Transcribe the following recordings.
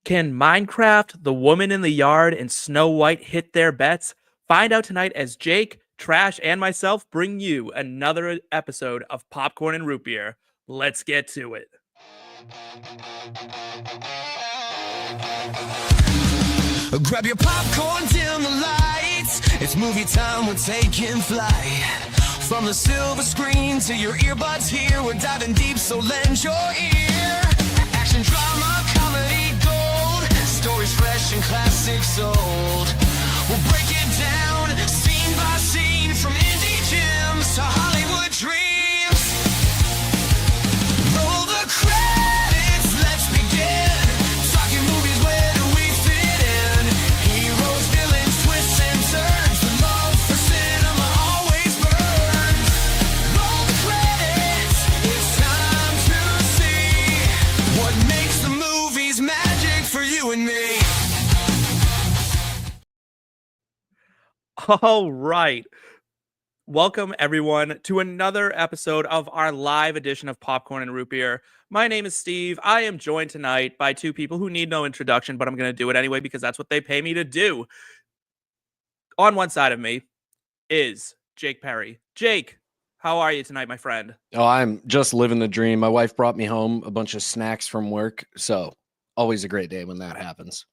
Can Minecraft, The Woman in the Yard, and Snow White hit their bets? Find out tonight as Jake, Trash, and myself bring you another episode of Popcorn and Root Beer. Let's get to it. Grab your popcorn, dim the lights. It's movie time, we're taking flight. From the silver screen to your earbuds here, we're diving deep, so lend your ear. Action, drama, comedy, gold. Stories fresh and classics old. We'll break it down, scene by scene, from indie gems to Hollywood dreams. Roll the credits, let's begin. Talking movies, where do we fit in? Heroes, villains, twists and turns. The love for cinema always burns. Roll the credits, it's time to see what makes the movies magic for you and me. All right. Welcome, everyone, to another episode of our live edition of Popcorn and Root Beer. My name is Steve. I am joined tonight by two people who need no introduction, but I'm going to do it anyway because that's what they pay me to do. On one side of me is Jake Parry. Jake, how are you tonight, my friend? Oh, I'm just living the dream. My wife brought me home a bunch of snacks from work, so always a great day when that happens.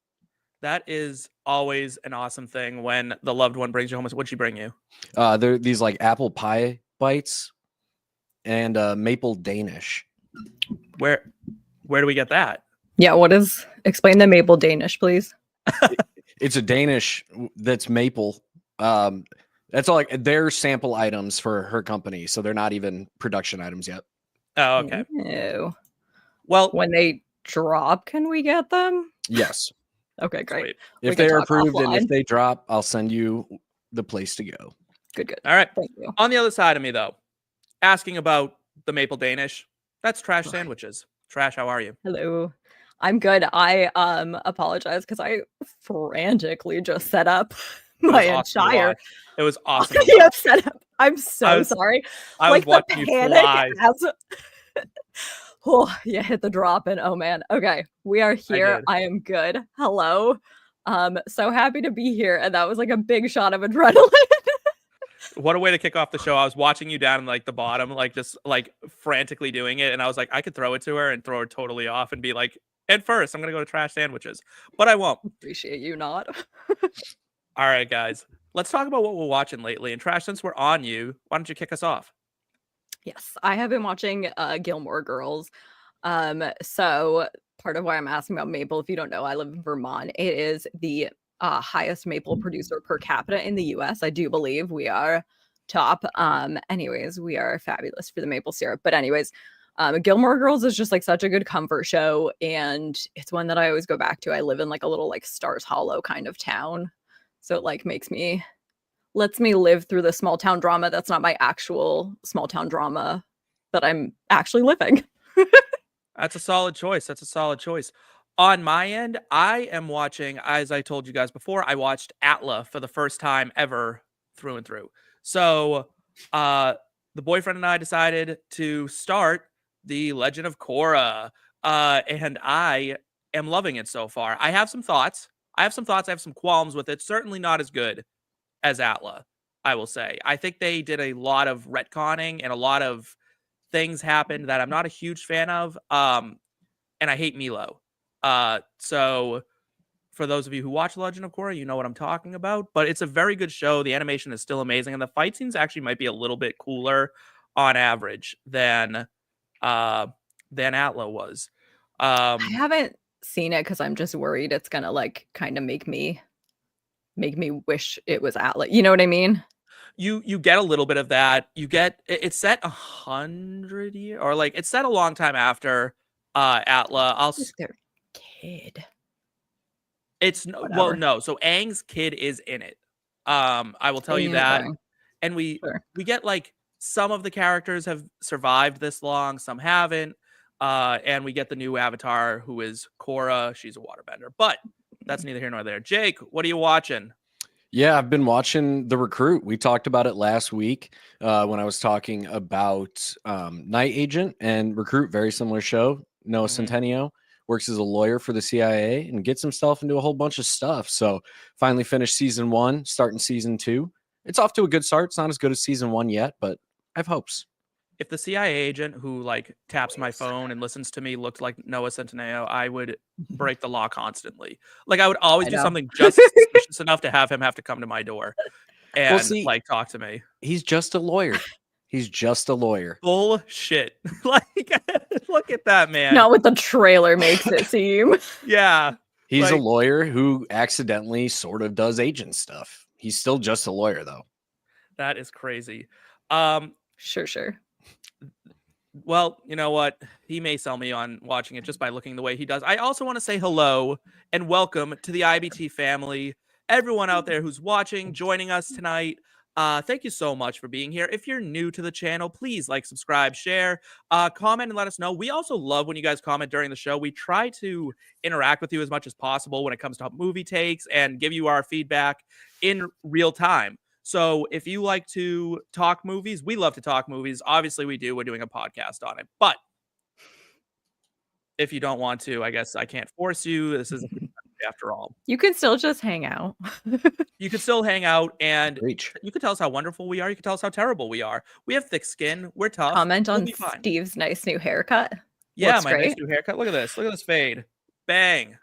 That is always an awesome thing when the loved one brings you home. What'd she bring you? They're these like apple pie bites and maple Danish. Where do we get that? Yeah, explain the maple Danish, please. It's a Danish that's maple. That's all. They're sample items for her company, so they're not even production items yet. Oh, okay. Ew. Well, When they drop, can we get them? Yes. Okay, great. sweet. If can they are talk approved and if offline. they drop, I'll send you the place to go. Good. All right. Thank you. On the other side of me, though, asking about the maple Danish, that's Trash Sandwiches. Trash, how are you? Hello. I'm good. I apologize because I frantically just set up my It was awesome to entire watch. It was awesome. to audio watch. setup. I'm so I was- sorry. I was Like watching you the panic fly. as oh, yeah, hit the drop and oh man. Okay, we are here. did. I am good. Hello. So happy to be here. And that was like a big shot of adrenaline. What a way to kick off the show. I was watching you down in like the bottom, like just like frantically doing it. And I was like, I could throw it to her and throw her totally off and be like, and first, I'm going to go to Trash Sandwiches. But I won't. Appreciate you not. All right, guys. Let's talk about what we're watching lately. And Trash, since we're on you, why don't you kick us off? Yes, I have been watching Gilmore Girls. So part of why I'm asking about maple, if you don't know, I live in Vermont. It is the highest maple producer per capita in the US. I do believe we are top. Anyways, we are fabulous for the maple syrup. But anyways, Gilmore Girls is just like such a good comfort show, and it's one that I always go back to. I live in like a little like Stars Hollow kind of town, so it like lets me live through the small town drama that's not my actual small town drama that I'm actually living. That's a solid choice. That's a solid choice. On my end, I am watching, as I told you guys before, I watched Atla for the first time ever through and through. So the boyfriend and I decided to start The Legend of Korra. And I am loving it so far. I have some thoughts. I have some qualms with it. Certainly not as good as Atla, I will say. I think they did a lot of retconning and a lot of things happened that I'm not a huge fan of. And I hate Milo. So for those of you who watch Legend of Korra, you know what I'm talking about. But it's a very good show. The animation is still amazing, and the fight scenes actually might be a little bit cooler on average than Atla was. I haven't seen it because I'm just worried it's gonna like kind of make me wish it was Atlas. You know what I mean? You get a little bit of that. You get it's set 100 years, or like it's set a long time after Atla. It's their kid. It's well, Whatever. no. So Aang's kid is in it. I will tell you that. Okay. And we Sure. get like some of the characters have survived this long, some haven't. And we get the new avatar who is Korra. She's a waterbender, but that's neither here nor there. Jake, what are you watching? Yeah, I've been watching The Recruit. We talked about it last week when I was talking about Night Agent and Recruit. Very similar show. Noah Mhm. Centineo works as a lawyer for the CIA, and gets himself into a whole bunch of stuff. So finally finished season 1, starting season 2. It's off to a good start. It's not as good as season 1 yet, but I have hopes. If the CIA agent who like taps my phone and listens to me looked like Noah Centineo, I would break the law constantly. Like I would always do something just suspicious enough to have him have to come to my door and like talk to me. He's just a lawyer. He's just a lawyer. Bullshit. Like, look at that, man. Not what the trailer makes it seem. Yeah. He's a lawyer who accidentally sort of does agent stuff. He's still just a lawyer, though. That is crazy. Sure. Well, you know what? He may sell me on watching it just by looking the way he does. I also want to say hello and welcome to the IBT family. Everyone out there who's watching, joining us tonight. Thank you so much for being here. If you're new to the channel, please like, subscribe, share, comment, and let us know. We also love when you guys comment during the show. We try to interact with you as much as possible when it comes to movie takes and give you our feedback in real time. So if you like to talk movies, we love to talk movies. Obviously, we do. We're doing a podcast on it. But if you don't want to, I guess I can't force you. This is after all. You can still just hang out. You can still hang out, and Reach. you can tell us how wonderful we are. You can tell us how terrible we are. We have thick skin. We're tough. Comment We'll on be fine. Steve's nice new haircut. Yeah, Looks my great. nice new haircut. Look at this. Look at this fade. Bang.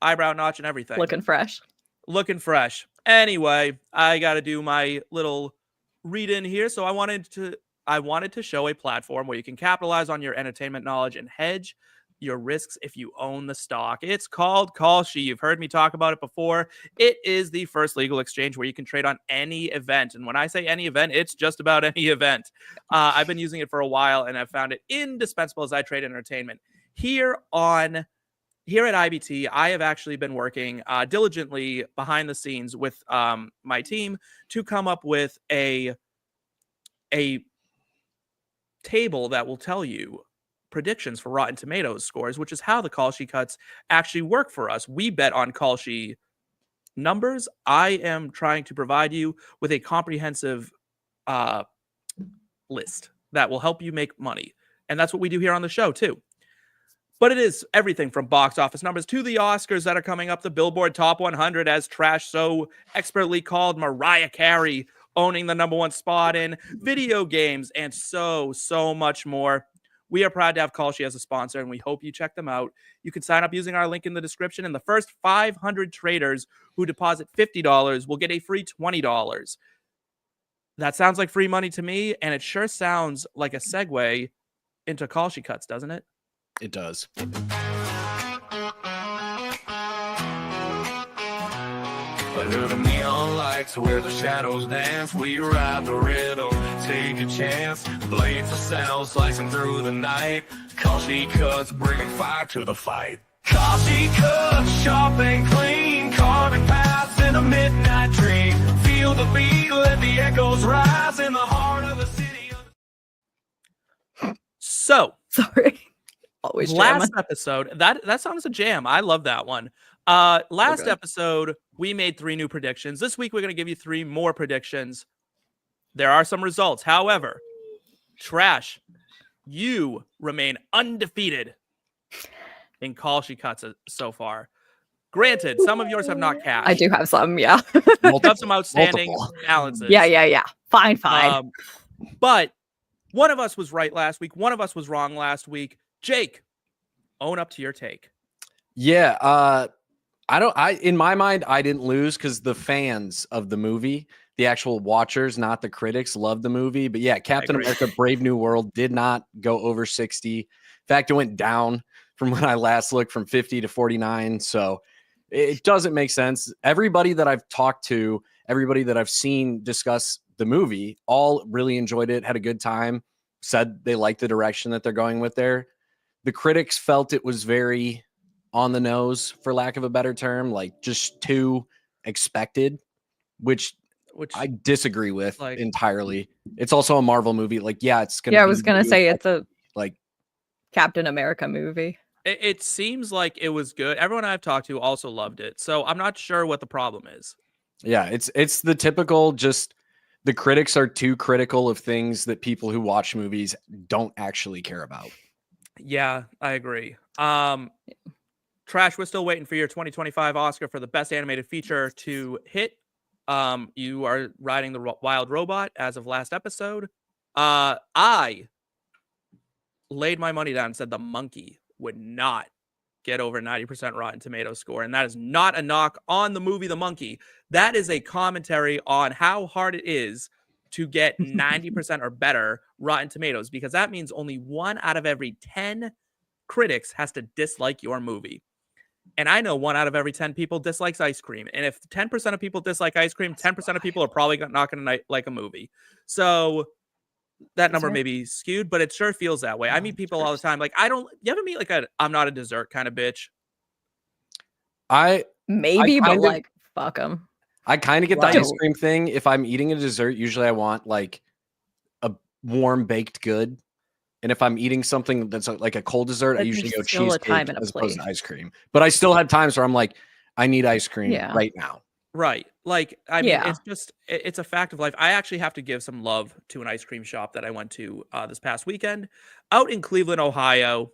Eyebrow notch and everything. Looking fresh. Looking fresh. Anyway, I got to do my little read in here. So I wanted to show a platform where you can capitalize on your entertainment knowledge and hedge your risks if you own the stock. It's called Kalshi. You've heard me talk about it before. It is the first legal exchange where you can trade on any event. And when I say any event, it's just about any event. I've been using it for a while, and I've found it indispensable as I trade entertainment. Here at IBT, I have actually been working diligently behind the scenes with my team to come up with a table that will tell you predictions for Rotten Tomatoes scores, which is how the Kalshi cuts actually work for us. We bet on Kalshi numbers. I am trying to provide you with a comprehensive list that will help you make money. And that's what we do here on the show, too. But it is everything from box office numbers to the Oscars that are coming up, the Billboard Top 100, as Trash so expertly called Mariah Carey owning the #1 spot in, video games, and so much more. We are proud to have Kalshi as a sponsor, and we hope you check them out. You can sign up using our link in the description, and the first 500 traders who deposit $50 will get a free $20. That sounds like free money to me, and it sure sounds like a segue into Kalshi cuts, doesn't it? It does. Under the neon lights where the shadows dance, we ride the rhythm, take a chance. Blades of sound slicing through the night. Kalshi cuts, bringing fire to the fight. Kalshi cuts, sharp and clean, carving paths in a midnight dream. Feel the beat, let the echoes rise in the heart of the city. So, sorry. Always last episode, that song is a jam. I love that one. Last episode, we made 3 new predictions. This week, we're going to give you 3 more predictions. There are some results. However, Trash, you remain undefeated in Kalshi cuts so far. Granted, some of yours have not cashed. I do have some, yeah. You have some outstanding balances. Yeah. Fine. But one of us was right last week. One of us was wrong last week. Jake, own up to your take. Yeah, in my mind, I didn't lose because the fans of the movie, the actual watchers, not the critics, loved the movie. But yeah, Captain America Brave New World did not go over 60. In fact, it went down from when I last looked from 50 to 49. So it doesn't make sense. Everybody that I've talked to, everybody that I've seen discuss the movie, all really enjoyed it, had a good time, said they liked the direction that they're going with there. The critics felt it was very on the nose, for lack of a better term, like just too expected, which I disagree with entirely. It's also a Marvel movie. Like, yeah, it's gonna. Yeah, I was gonna say it's a like Captain America movie. It seems like it was good. Everyone I've talked to also loved it, so I'm not sure what the problem is. Yeah, it's the typical. Just the critics are too critical of things that people who watch movies don't actually care about. Yeah, I agree. Trash, we're still waiting for your 2025 Oscar for the best animated feature to hit. You are riding the wild robot as of last episode. I laid my money down and said the monkey would not get over 90% Rotten Tomatoes score. And that is not a knock on the movie The Monkey. That is a commentary on how hard it is to get 90% or better Rotten Tomatoes, because that means only 1 out of every 10 critics has to dislike your movie. And I know 1 out of every 10 people dislikes ice cream. And if 10% of people dislike ice cream, 10% of people are probably not going to like a movie. So that number may be skewed, but it sure feels that way. I meet people all the time. Like, you ever meet like I'm not a dessert kind of bitch? Maybe, but like, fuck them. I kind of get the ice cream thing. If I'm eating a dessert, usually I want like a warm baked good. And if I'm eating something that's like a cold dessert, I usually go cheesecake as opposed to ice cream. But I still have times where I'm like, I need ice cream right now. Right. Like, I mean, it's a fact of life. I actually have to give some love to an ice cream shop that I went to this past weekend out in Cleveland, Ohio.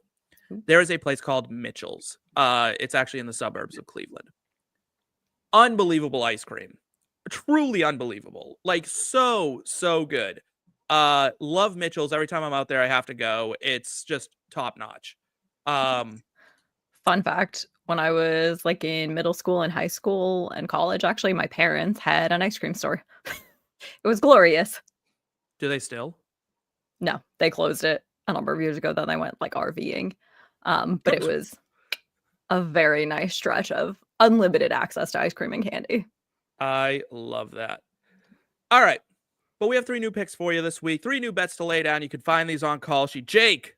There is a place called Mitchell's. It's actually in the suburbs of Cleveland. Unbelievable ice cream. Truly unbelievable. Like, so good. Love Mitchell's. Every time I'm out there, I have to go. It's just top notch. Fun fact, when I was like in middle school and high school and college, actually, my parents had an ice cream store. It was glorious. Do they still? No, they closed it a number of years ago. Then I went like RVing. But it was a very nice stretch of unlimited access to ice cream and candy. I love that. All right. But we have 3 new picks for you this week. 3 new bets to lay down. You can find these on Kalshi. Jake,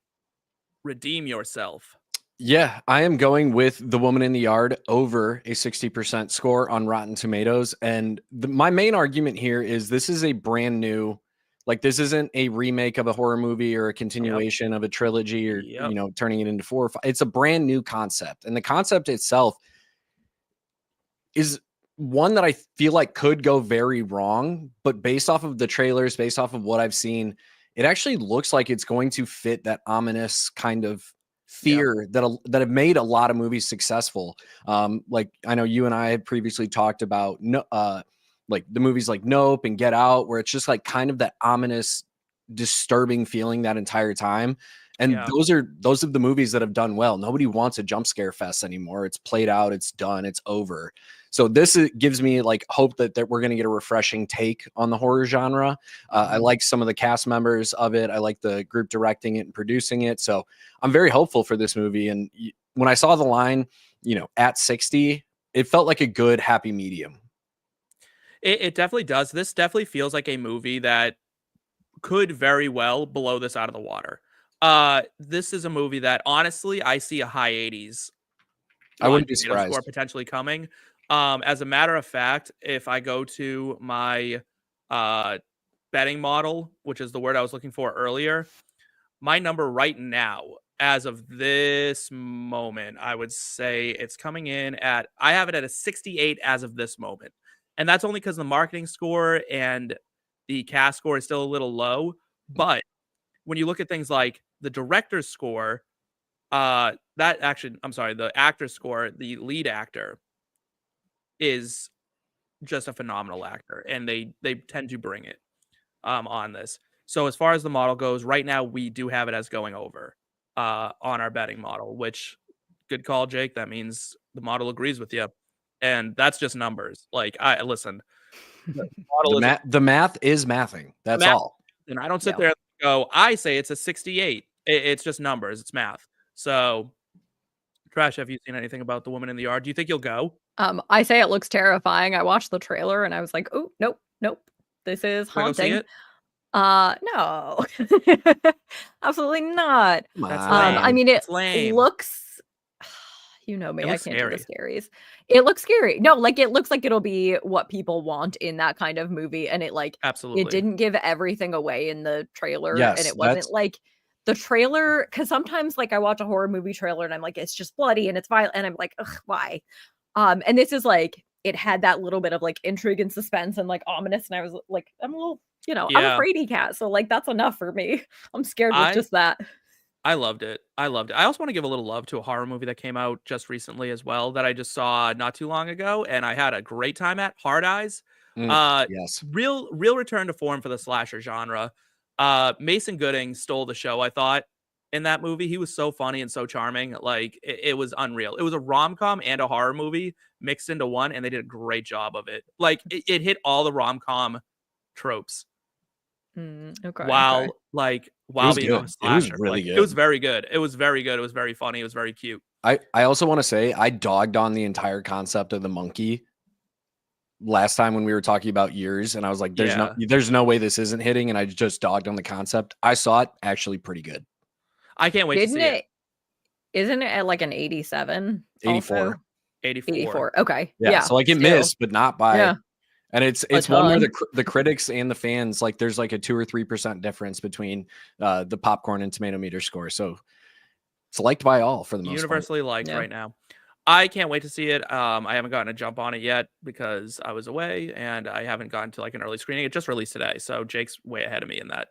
redeem yourself. Yeah, I am going with The Woman in the Yard over a 60% score on Rotten Tomatoes. And my main argument here is this is a brand new, like, this isn't a remake of a horror movie or a continuation of a trilogy or, you know, turning it into 4 or 5. It's a brand new concept. And the concept itself is one that I feel like could go very wrong, but based off of the trailers, based off of what I've seen, it actually looks like it's going to fit that ominous kind of fear that have made a lot of movies successful. Like, I know you and I had previously talked about like the movies like Nope and Get Out, where it's just like kind of that ominous, disturbing feeling that entire time. And those are the movies that have done well. Nobody wants a jump scare fest anymore. It's played out, it's done, it's over. So this gives me like hope that we're going to get a refreshing take on the horror genre. I like some of the cast members of it. I like the group directing it and producing it. So I'm very hopeful for this movie. And when I saw the line, you know, at 60, it felt like a good happy medium. It definitely does. This definitely feels like a movie that could very well blow this out of the water. This is a movie that honestly I see a high 80s. I wouldn't be surprised. Score potentially coming. As a matter of fact, if I go to my betting model, which is the word I was looking for earlier, my number right now, as of this moment, I would say it's coming in at, I have it at a 68 as of this moment. And that's only because the marketing score and the cast score is still a little low. But when you look at things like the director's score, the actor's score, the lead actor is just a phenomenal actor, and they tend to bring it on this. So as far as the model goes, right now we do have it as going over on our betting model, which, good call, Jake. That means the model agrees with you, and that's just numbers. Like, I listen. The math is mathing. That's all. And I don't sit there and go, I say it's a 68. It's just numbers. It's math. So, Trash, have you seen anything about The Woman in the Yard? Do you think you'll go? I say it looks terrifying. I watched the trailer and I was like, oh, nope. This is haunting. No. Absolutely not. That's lame. I mean, it looks, you know me, I can't do the scaries. It looks scary. No, like, it looks like it'll be what people want in that kind of movie. And it absolutely, it didn't give everything away in the trailer. And it wasn't like the trailer, because sometimes like I watch a horror movie trailer and I'm like, it's just bloody and it's violent. And I'm like, ugh, why? And this is like, it had that little bit of like intrigue and suspense and like ominous. And I was like, I'm a little, I'm a fraidy cat. So like, that's enough for me. I'm scared with just that. I loved it. I loved it. I also want to give a little love to a horror movie that came out just recently as well that I just saw not too long ago, and I had a great time at. Hard Eyes. Yes. Real return to form for the slasher genre. Mason Gooding stole the show, I thought, in that movie. He was so funny and so charming. Like it was unreal. It was a rom-com and a horror movie mixed into one, and they did a great job of it. Like it hit all the rom-com tropes. Okay. While was being good. a slasher. It was really It good. was very good. It was very good. It was very funny. It was very cute. I also want to say I dogged on the entire concept of the monkey last time when we were talking about years, and I was like, there's no way this isn't hitting, and I just dogged on the concept. I saw it actually pretty good. I can't wait to see it. Isn't it at like an 87? 84. Also? 84. Okay. Yeah. So like it missed, but not by and it's one where the critics and the fans, like there's like a 2 or 3% difference between the popcorn and tomato meter score. So it's liked by all for the most universally part. liked right now. I can't wait to see it. I haven't gotten a jump on it yet because I was away and I haven't gotten to like an early screening. It just released today, so Jake's way ahead of me in that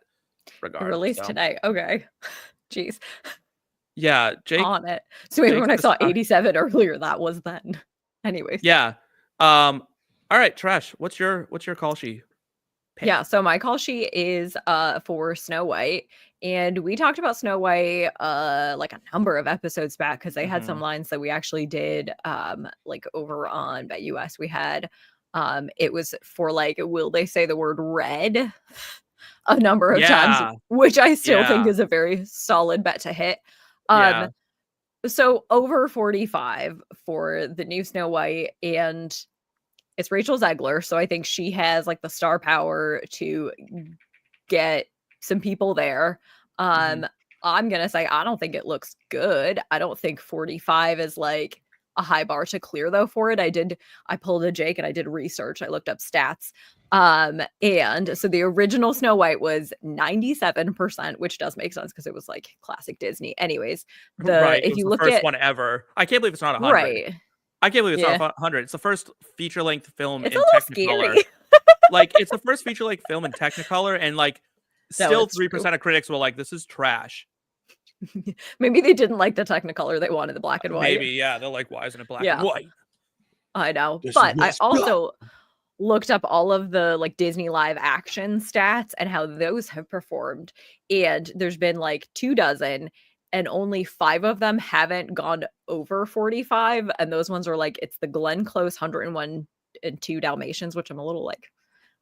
regard. Released today. Okay. Jeez. Yeah, Jake on it. So maybe when I saw 87 earlier, that was then. Anyways. Yeah. All right, Trash. What's your Kalshi pick? Yeah, so my Kalshi is for Snow White. And we talked about Snow White like a number of episodes back because they had some lines that we actually did like over on Bet US. We had it was for like, will they say the word red a number of times, which I still think is a very solid bet to hit. So over 45 for the new Snow White, and it's Rachel Zegler, so I think she has like the star power to get some people there. I'm gonna say I don't think it looks good. I don't think 45 is like a high bar to clear though for it. I pulled a Jake and I did research. I looked up stats. And so the original Snow White was 97%, which does make sense because it was like classic Disney. Anyways, if you look at the first one ever, I can't believe it's not 100. Right. I can't believe it's not 100. It's the first feature-length film in Technicolor. Like it's the first feature-length film in Technicolor, and like still 3% of critics were like, "This is trash." Maybe they didn't like the Technicolor; they wanted the black and white. Maybe, yeah. They're like, "Why isn't it black and white?" I know, but I also looked up all of the like Disney live action stats and how those have performed, and there's been like 24, and only 5 of them haven't gone over 45, and those ones are like it's the Glenn Close 101 and 2 Dalmatians, which I'm a little like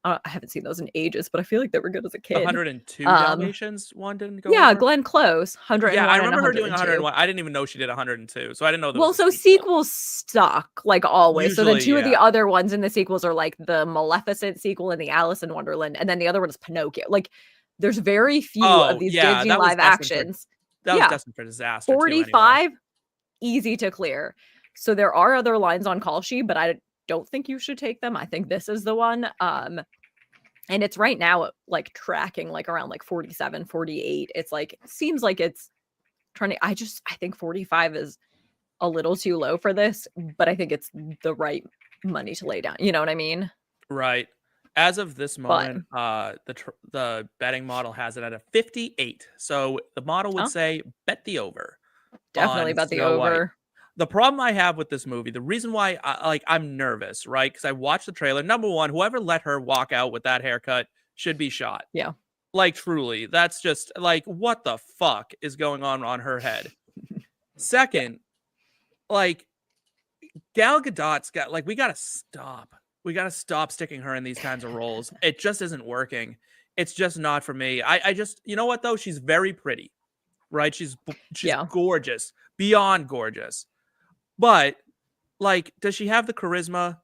I haven't seen those in ages, but I feel like they were good as a kid. 102 Dalmatians one didn't go. Yeah, over? Glenn Close 101. Yeah, I remember her doing 101. I didn't even know she did 102, so I didn't know. Well, so sequels stuck like always. Usually, so then 2 of the other ones in the sequels are like the Maleficent sequel and the Alice in Wonderland, and then the other one is Pinocchio. Like there's very few of these Disney live actions. That was destined for disaster. 45, easy to clear. So there are other lines on Kalshi, but I don't think you should take them. I think this is the one. And it's right now like tracking like around like 47, 48. It's like seems like it's trying to. I think 45 is a little too low for this, but I think it's the right money to lay down. You know what I mean? Right. As of this moment, the betting model has it at a 58. So the model would say bet the over. Definitely bet the over. White. The problem I have with this movie, the reason why I'm nervous, right? Because I watched the trailer. Number one, whoever let her walk out with that haircut should be shot. Yeah. Like truly, that's just like what the fuck is going on her head. Second, like Gal Gadot's got like we gotta stop. We got to stop sticking her in these kinds of roles. It just isn't working. It's just not for me. I just, you know what though? She's very pretty, right? She's gorgeous, beyond gorgeous. But like, does she have the charisma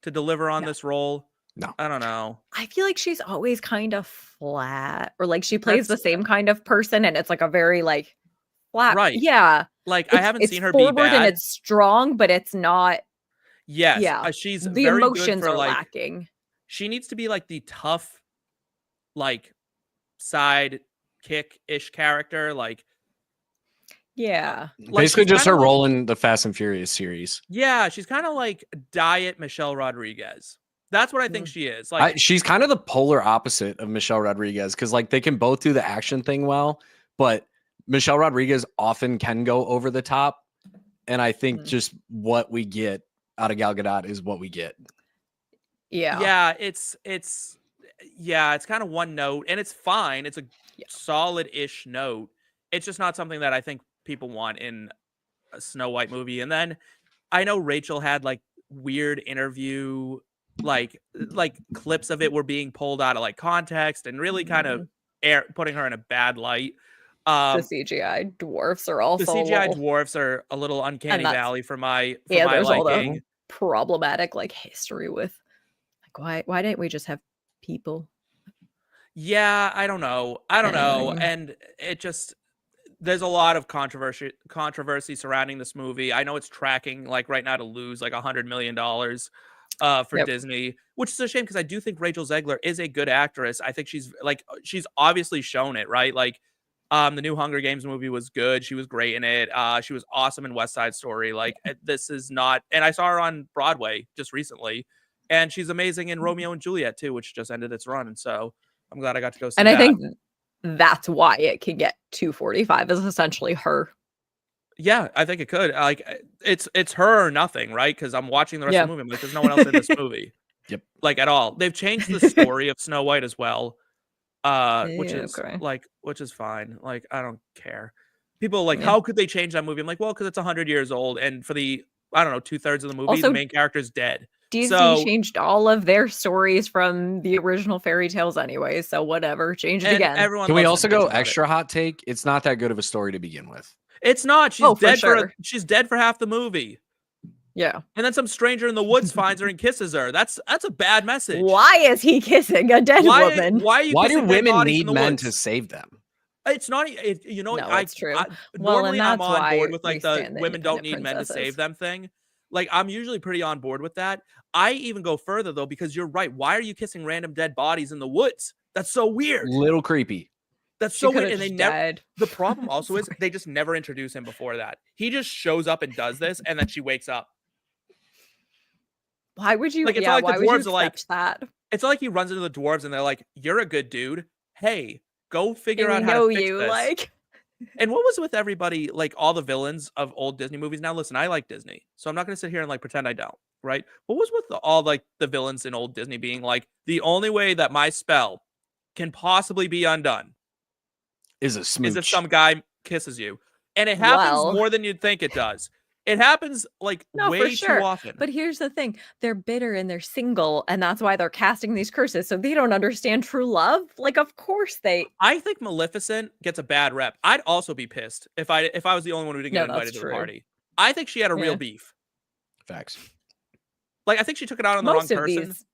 to deliver on this role? No. I don't know. I feel like she's always kind of flat, or like she plays the same kind of person, and it's like a very like flat. Right. Yeah. Like I haven't seen her be bad. And it's strong, but it's not. Yes, yeah, she's the very emotions good for, are like, lacking. She needs to be like the tough, like side kick-ish character. Like, basically just her role in the Fast and Furious series. Yeah, she's kind of like diet Michelle Rodriguez. That's what I think she is. Like, she's kind of the polar opposite of Michelle Rodriguez because like they can both do the action thing well, but Michelle Rodriguez often can go over the top, and I think Mhm. just what we get out of Gal Gadot is what we get. Yeah, it's kind of one note, and it's fine. It's a Yeah. solid-ish note. It's just not something that I think people want in a Snow White movie. And then I know Rachel had like weird interview, like clips of it were being pulled out of like context and really kind of putting her in a bad light. The CGI dwarfs are also The CGI dwarfs are a little uncanny valley for my there's liking. all the problematic like history with like why didn't we just have people? Yeah, I don't know. Anyway. And it just there's a lot of controversy surrounding this movie. I know it's tracking like right now to lose like $100 million for Disney, which is a shame because I do think Rachel Zegler is a good actress. I think she's obviously shown it, right? Like the new Hunger Games movie was good. She was great in it. She was awesome in West Side Story. Like this is not, and I saw her on Broadway just recently, and she's amazing in Romeo and Juliet too, which just ended its run. And so I'm glad I got to go see And that. I think that's why it can get 245 is essentially her. Yeah, I think it could. Like it's her or nothing, right? Because I'm watching the rest of the movie. I'm like, there's no one else in this movie. Yep. Like at all. They've changed the story of Snow White as well. Which is fine. Like, I don't care. People are like, how could they change that movie? I'm like, well, because it's 100 years old, and for the 2/3 of the movie, Also, the main character is dead. Disney changed all of their stories from the original fairy tales anyway, so whatever. Change it again. Can we also go extra hot take? It's not that good of a story to begin with. It's not. She's dead she's dead for half the movie. Yeah. And then some stranger in the woods finds her and kisses her. That's a bad message. Why is he kissing a dead woman? Why do women need men to save them? It's not, No, it's true. Normally I'm on board with like the women don't need men to save them thing. Like I'm usually pretty on board with that. I even go further though, because you're right. Why are you kissing random dead bodies in the woods? That's so weird. Little creepy. That's so weird. And they never. The problem also is they just never introduce him before that. He just shows up and does this, and then she wakes up. Why would you? Like it's not like the dwarves are like that. It's not like he runs into the dwarves and they're like, "You're a good dude. Hey, go figure out how to fix this." Like. And what was with everybody, like all the villains of old Disney movies? Now, listen, I like Disney, so I'm not going to sit here and like pretend I don't, right? What was with all like the villains in old Disney being like, the only way that my spell can possibly be undone is a smooch. Is if some guy kisses you. And it happens more than you'd think it does. It happens like way too often. But here's the thing. They're bitter and they're single, and that's why they're casting these curses. So they don't understand true love. Like, of course they. I think Maleficent gets a bad rep. I'd also be pissed if I was the only one who didn't get invited to the party. I think she had a real beef. Facts. Like, I think she took it out on the wrong person. These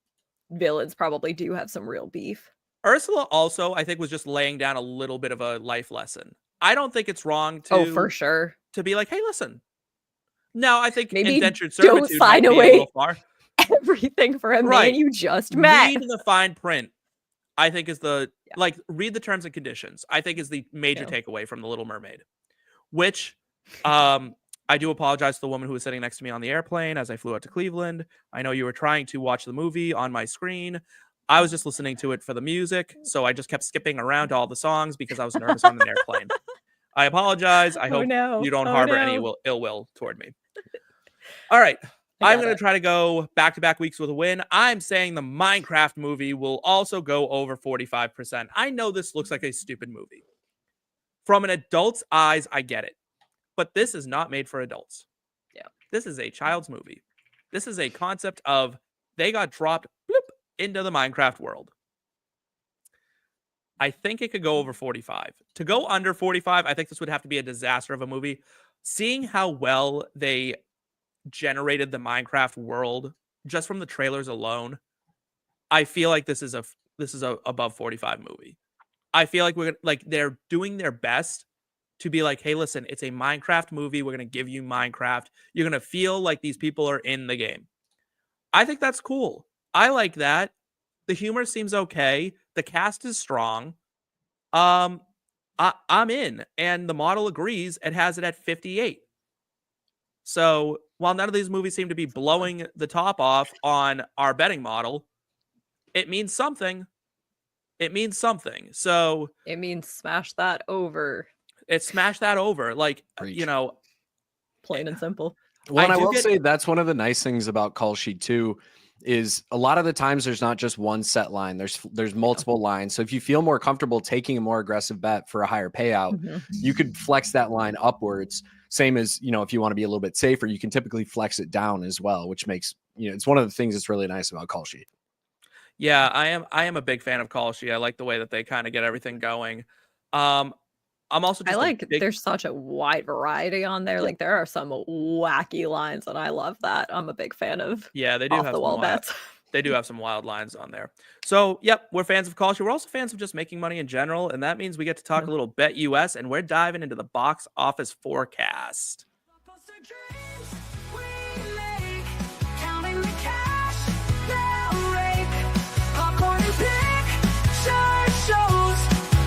villains probably do have some real beef. Ursula also, I think, was just laying down a little bit of a life lesson. I don't think it's wrong to for sure. To be like, hey, listen. No, I think maybe indentured servitude don't sign might away be a little far. Everything for a man you just met. Read the fine print. I think is the read the terms and conditions. I think is the major takeaway from The Little Mermaid. Which I do apologize to the woman who was sitting next to me on the airplane as I flew out to Cleveland. I know you were trying to watch the movie on my screen. I was just listening to it for the music, so I just kept skipping around to all the songs because I was nervous on an airplane. I apologize. I hope you don't harbor any ill will toward me. All right. I'm going to try to go back-to-back weeks with a win. I'm saying the Minecraft movie will also go over 45%. I know this looks like a stupid movie. From an adult's eyes, I get it. But this is not made for adults. Yeah. This is a child's movie. This is a concept of they got dropped bloop, into the Minecraft world. I think it could go over 45. To go under 45, I think this would have to be a disaster of a movie. Seeing how well they generated the Minecraft world just from the trailers alone, I feel like this is a above 45 movie. I feel like they're doing their best to be like, hey, listen, it's a Minecraft movie. We're going to give you Minecraft. You're going to feel like these people are in the game. I think that's cool. I like that. The humor seems okay. The cast is strong. I'm in, and the model agrees. It has it at 58. So while none of these movies seem to be blowing the top off on our betting model, it means something. It means something. So it means smash that over. It's smash that over. Like, Preach. you know, Plain and simple. Well, and I do will get- say that's one of the nice things about Kalshi too, is a lot of the times there's not just one set line. There's multiple lines. So if you feel more comfortable taking a more aggressive bet for a higher payout, Mhm. you could flex that line upwards. Same as, you know, if you want to be a little bit safer, you can typically flex it down as well, which makes, you know, it's one of the things that's really nice about Kalshi. Yeah, I am a big fan of Kalshi. I like the way that they kind of get everything going. I'm also I just like a big there's such a wide variety on there. Yeah. Like there are some wacky lines, and I love that. I'm a big fan of yeah, they do off have the some wall wild, bets. they do have some wild lines on there. So, yep, we're fans of Kalshi. We're also fans of just making money in general, and that means we get to talk Yeah. a little Bet US, and we're diving into the box office forecast. Blockbuster dreams we make, counting the cash they'll rake. Popcorn and picture shows,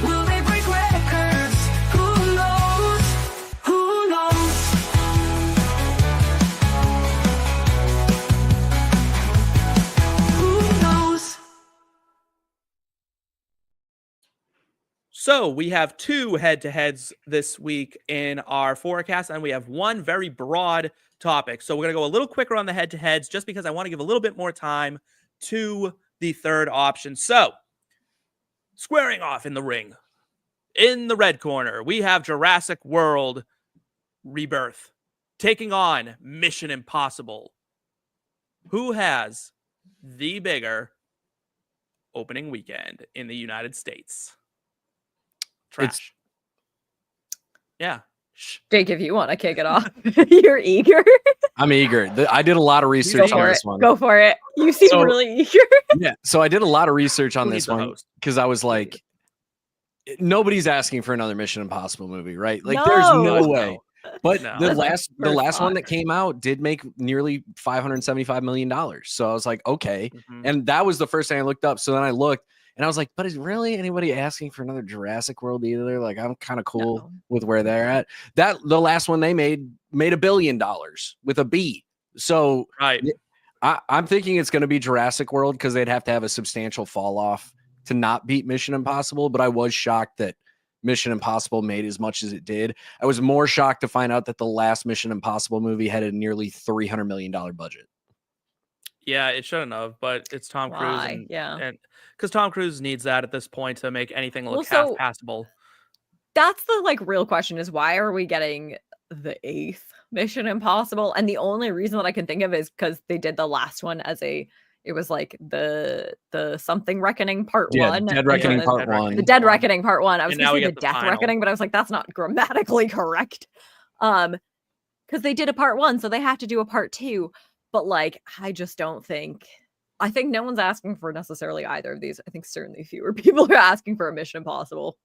will they break records? Who knows? Who knows? Who knows? So we have 2 head-to-heads this week in our forecast, and we have one very broad topic. So we're going to go a little quicker on the head-to-heads just because I want to give a little bit more time to the third option. So, squaring off in the ring, in the red corner, we have Jurassic World Rebirth taking on Mission Impossible. Who has the bigger opening weekend in the United States? Trash. Yeah. Shh. Jake, if you want to kick it off, you're eager. I'm eager. I did a lot of Go research on for it. this one. Go for it. You seem So- really eager. Yeah. So I did a lot of research on Who this needs a one host? because I was like, nobody's asking for another Mission Impossible movie, right? Like, No. there's no No. way. But No. the That's my last first one thought. that came out did make nearly $575 million. So I was like, okay. Mhm. And that was the first thing I looked up. So then I looked and I was like, but is really anybody asking for another Jurassic World either? Like, I'm kind of cool No. with where they're at. That the last one they made $1 billion with a B. So Right. I'm thinking it's going to be Jurassic World because they'd have to have a substantial fall off to not beat Mission Impossible. But I was shocked that Mission Impossible made as much as it did. I was more shocked to find out that the last Mission Impossible movie had a nearly $300 million budget. Yeah, it shouldn't have, but it's Tom Cruise. Why? And, Yeah. and because Tom Cruise needs that at this point to make anything look Well, half so- passable. That's the like real question is why are we getting the 8th Mission Impossible? And the only reason that I can think of is because they did the last one as it was like the something recking part Yeah, 1. Dead Reckoning and Part Dead 1. Reckoning. The Dead Reckoning Part 1. I was And now gonna we say the get the Death final. Reckoning, but I was like, that's not grammatically correct. Because they did a part 1, so they have to do a part 2. But like, I just don't think. I think no one's asking for necessarily either of these. I think certainly fewer people are asking for a Mission Impossible.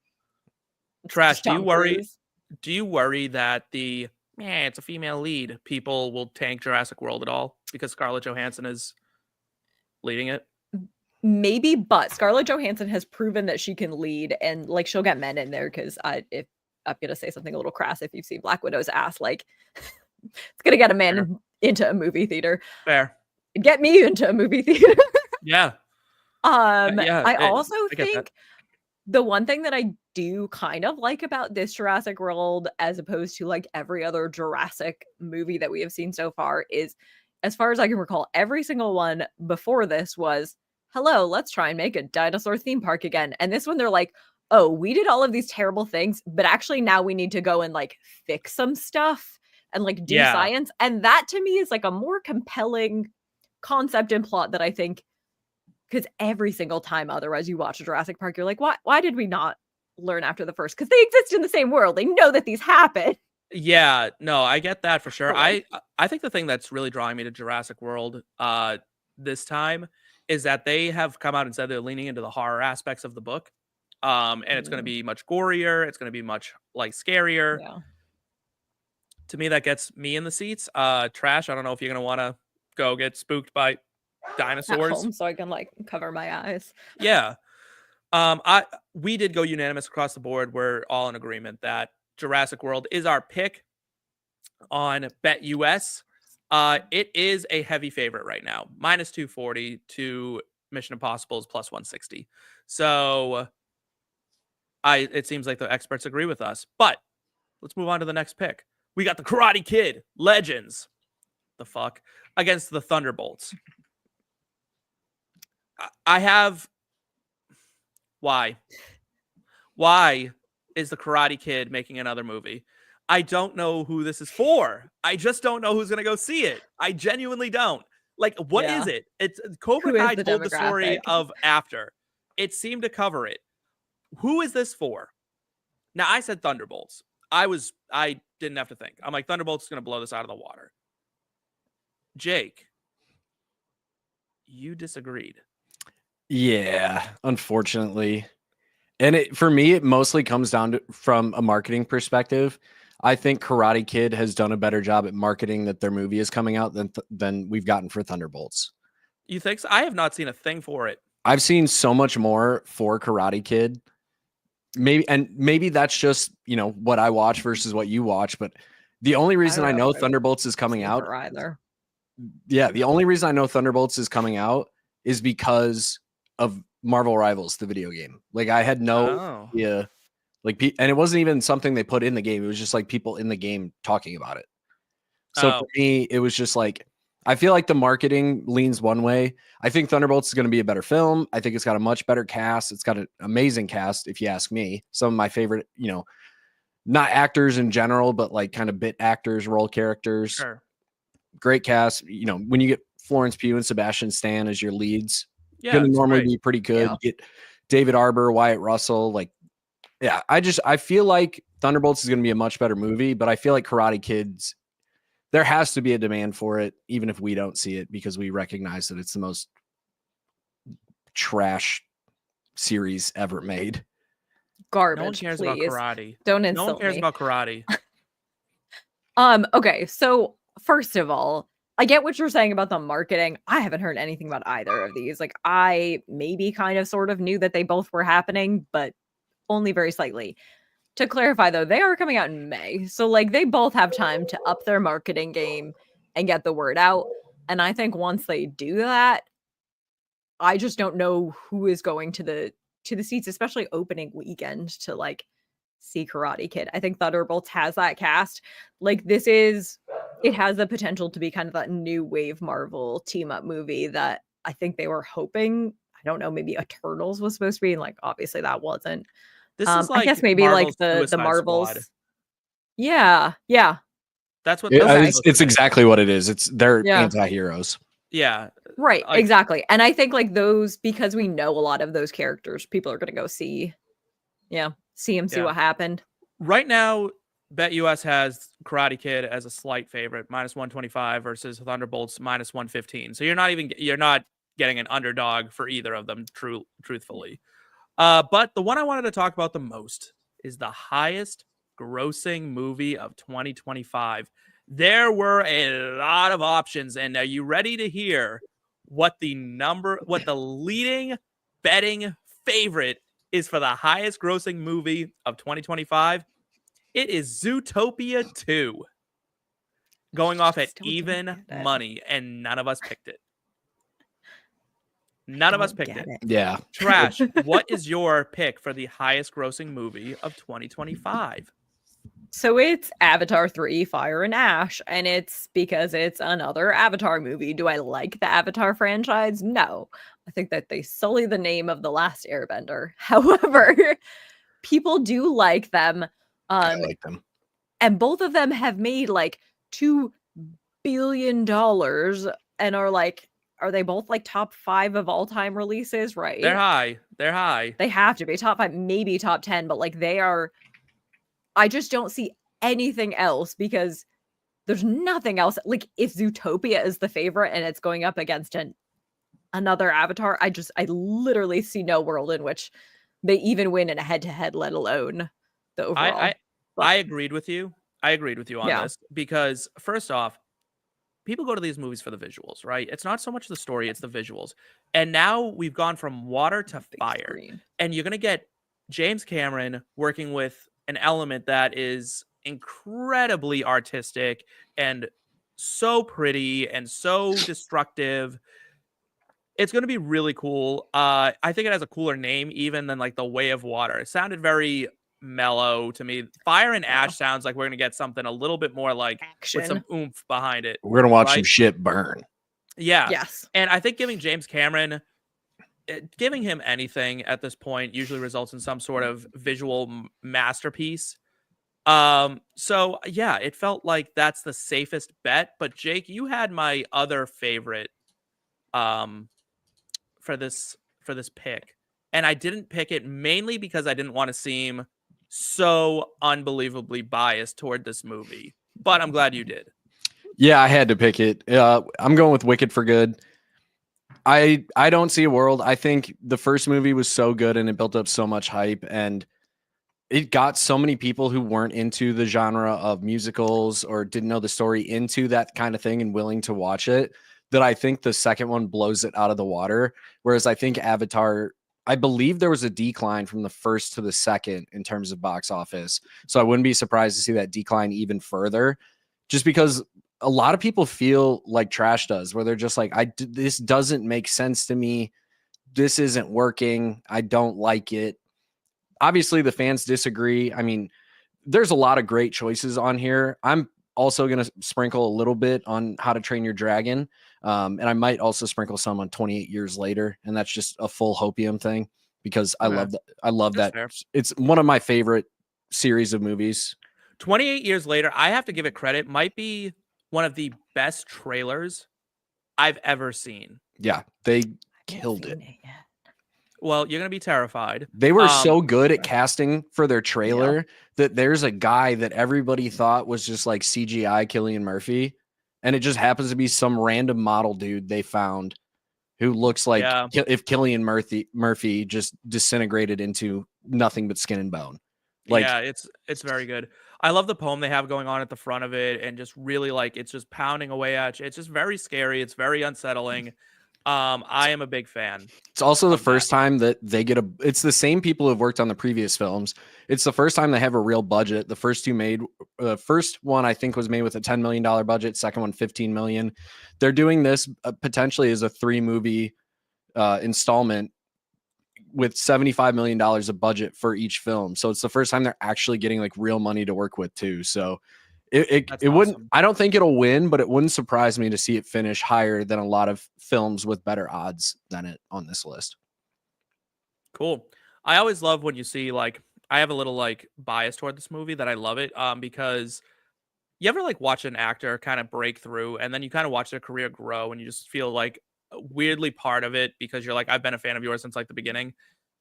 It's Trash, just do you Tom worry- Cruise. Do you worry that it's a female lead, people will tank Jurassic World at all because Scarlett Johansson is leading it? Maybe, but Scarlett Johansson has proven that she can lead, and like she'll get men in there because if I'm gonna say something a little crass, if you've seen Black Widow's ass, like it's gonna get a man into a movie theater. Fair. Get me into a movie theater. Yeah. yeah, I also I get that. think the one thing that I do kind of like about this Jurassic World, as opposed to like every other Jurassic movie that we have seen so far, is as far as I can recall, every single one before this was, hello, let's try and make a dinosaur theme park again. And this one, they're like, oh, we did all of these terrible things, but actually now we need to go and like fix some stuff and like do Yeah. science. And that to me is like a more compelling concept and plot that I think, because every single time otherwise you watch a Jurassic Park, you're like, why did we not learn after the first? Because they exist in the same world. They know that these happen. Yeah, no, I get that for sure. But, like- I think the thing that's really drawing me to Jurassic World this time is that they have come out and said they're leaning into the horror aspects of the book. And it's going to be much gorier, it's going to be much like scarier. Yeah. To me, that gets me in the seats. Trash, I don't know if you're going to want to go get spooked by At dinosaurs. home, so I can like cover my eyes. Yeah. We did go unanimous across the board. We're all in agreement that Jurassic World is our pick on Bet US. It is a heavy favorite right now, minus 240 to Mission Impossible's plus 160. So it seems like the experts agree with us. But let's move on to the next pick. We got the Karate Kid Legends. The fuck? Against the Thunderbolts. I have... Why? Why is the Karate Kid making another movie? I don't know who this is for. I just don't know who's going to go see it. I genuinely don't. Like, what is it? It's Cobra Who is Kai the told the story demographic? of After. It seemed to cover it. Who is this for? Now, I said Thunderbolts. I didn't have to think. I'm like, Thunderbolts is going to blow this out of the water. Jake, you disagreed. Yeah, unfortunately. And for me, it mostly comes down to from a marketing perspective. I think Karate Kid has done a better job at marketing that their movie is coming out than we've gotten for Thunderbolts. You think so? I have not seen a thing for it. I've seen so much more for Karate Kid. Maybe that's just, what I watch versus what you watch. But the only reason I know Thunderbolts is coming out. Either. Yeah, the only reason I know Thunderbolts is coming out is because of Marvel Rivals, the video game. Like, I had no idea. And it wasn't even something they put in the game. It was just like people in the game talking about it. So for me, it was just like, I feel like the marketing leans one way. I think Thunderbolts is going to be a better film. I think it's got a much better cast. It's got an amazing cast, if you ask me. Some of my favorite, not actors in general, but like kind of bit actors, role characters. Sure. Great cast. When you get Florence Pugh and Sebastian Stan as your leads, yeah, going to normally be pretty good. Yeah. Get David Arbor, Wyatt Russell. Like, yeah, I feel like Thunderbolts is going to be a much better movie, but I feel like Karate Kids, there has to be a demand for it, even if we don't see it, because we recognize that it's the most trash series ever made. Garbage. No one cares please. about karate. Don't insult me. No one cares about karate. Okay, so first of all, I get what you're saying about the marketing. I haven't heard anything about either of these. Like, I maybe kind of sort of knew that they both were happening, but only very slightly. To clarify, though, they are coming out in May. So, like, they both have time to up their marketing game and get the word out. And I think once they do that, I just don't know who is going to the seats, especially opening weekend, to, like, see Karate Kid. I think Thunderbolts has that cast. Like, it has the potential to be kind of that new wave Marvel team-up movie that I think they were hoping. I don't know, maybe Eternals was supposed to be, and, like, obviously that wasn't. This is like, I guess maybe Marvel's like the Marvels. Squad. Yeah. That's what it's exactly what it is. It's they're anti-heroes. Yeah. Right, like, exactly. And I think like those, because we know a lot of those characters, people are gonna go see them, see what happened. Right now, BetUS has Karate Kid as a slight favorite, -125 versus Thunderbolts -115. So you're not getting an underdog for either of them, truthfully. But the one I wanted to talk about the most is the highest grossing movie of 2025. There were a lot of options, and are you ready to hear what the leading betting favorite is for the highest grossing movie of 2025? It is Zootopia 2, going off at even money, and none of us picked it. None of us picked it. Yeah. Trash, what is your pick for the highest grossing movie of 2025? So it's Avatar 3, Fire and Ash, and it's because it's another Avatar movie. Do I like the Avatar franchise? No. I think that they sully the name of The Last Airbender. However, people do like them. I like them. And both of them have made like $2 billion and are like, are they both like top 5 of all time releases? Right. They're high. They have to be top 5, maybe top 10, but like they are. I just don't see anything else because there's nothing else. Like if Zootopia is the favorite and it's going up against another Avatar, I literally see no world in which they even win in a head-to-head, let alone the overall. I agreed with you. On this because first off, people go to these movies for the visuals, right? It's not so much the story, it's the visuals. And now we've gone from water to fire. And you're going to get James Cameron working with an element that is incredibly artistic and so pretty and so destructive. It's going to be really cool. I think it has a cooler name even than like The Way of Water. It sounded very mellow to me. Fire and Ash sounds like we're gonna get something a little bit more like with some Action. oomph behind it. We're gonna watch some right? shit burn. Yeah. Yes. And I think giving James Cameron, giving him anything at this point usually results in some sort of visual masterpiece. So yeah, it felt like that's the safest bet. But Jake, you had my other favorite for this pick. And I didn't pick it mainly because I didn't want to seem so unbelievably biased toward this movie. But I'm glad you did. Yeah, I had to pick it. I'm going with Wicked for Good. I don't see a world. I think the first movie was so good and it built up so much hype, and it got so many people who weren't into the genre of musicals or didn't know the story into that kind of thing and willing to watch it, that I think the second one blows it out of the water. Whereas I think Avatar, I believe there was a decline from the first to the second in terms of box office. So I wouldn't be surprised to see that decline even further, just because a lot of people feel like Trash does, where they're just like, this doesn't make sense to me. This isn't working. I don't like it. Obviously, the fans disagree. I mean, there's a lot of great choices on here. I'm also going to sprinkle a little bit on How to Train Your Dragon. And I might also sprinkle some on 28 Years Later. And that's just a full hopium thing because I love that. I love That's that. fair. It's one of my favorite series of movies. 28 Years Later, I have to give it credit, might be one of the best trailers I've ever seen. Yeah, they killed it. Well, you're going to be terrified. They were so good at casting for their trailer that there's a guy that everybody thought was just like CGI Cillian Murphy. And it just happens to be some random model dude they found who looks like if Cillian Murphy just disintegrated into nothing but skin and bone. Like, yeah, it's very good. I love the poem they have going on at the front of it, and just really like it's just pounding away at you. It's just very scary. It's very unsettling. I am a big fan. It's also the first time that they get it's the same people who have worked on the previous films. It's the first time they have a real budget. The first first one I think was made with a $10 million budget. Second one, 15 million. They're doing this potentially as a 3-movie installment with $75 million of budget for each film. So it's the first time they're actually getting like real money to work with too. So it wouldn't, I don't think it'll win, but it wouldn't surprise me to see it finish higher than a lot of films with better odds than it on this list. Cool. I always love when you see like, I have a little like bias toward this movie that I love it because you ever like watch an actor kind of break through and then you kind of watch their career grow and you just feel like weirdly part of it because you're like, I've been a fan of yours since like the beginning.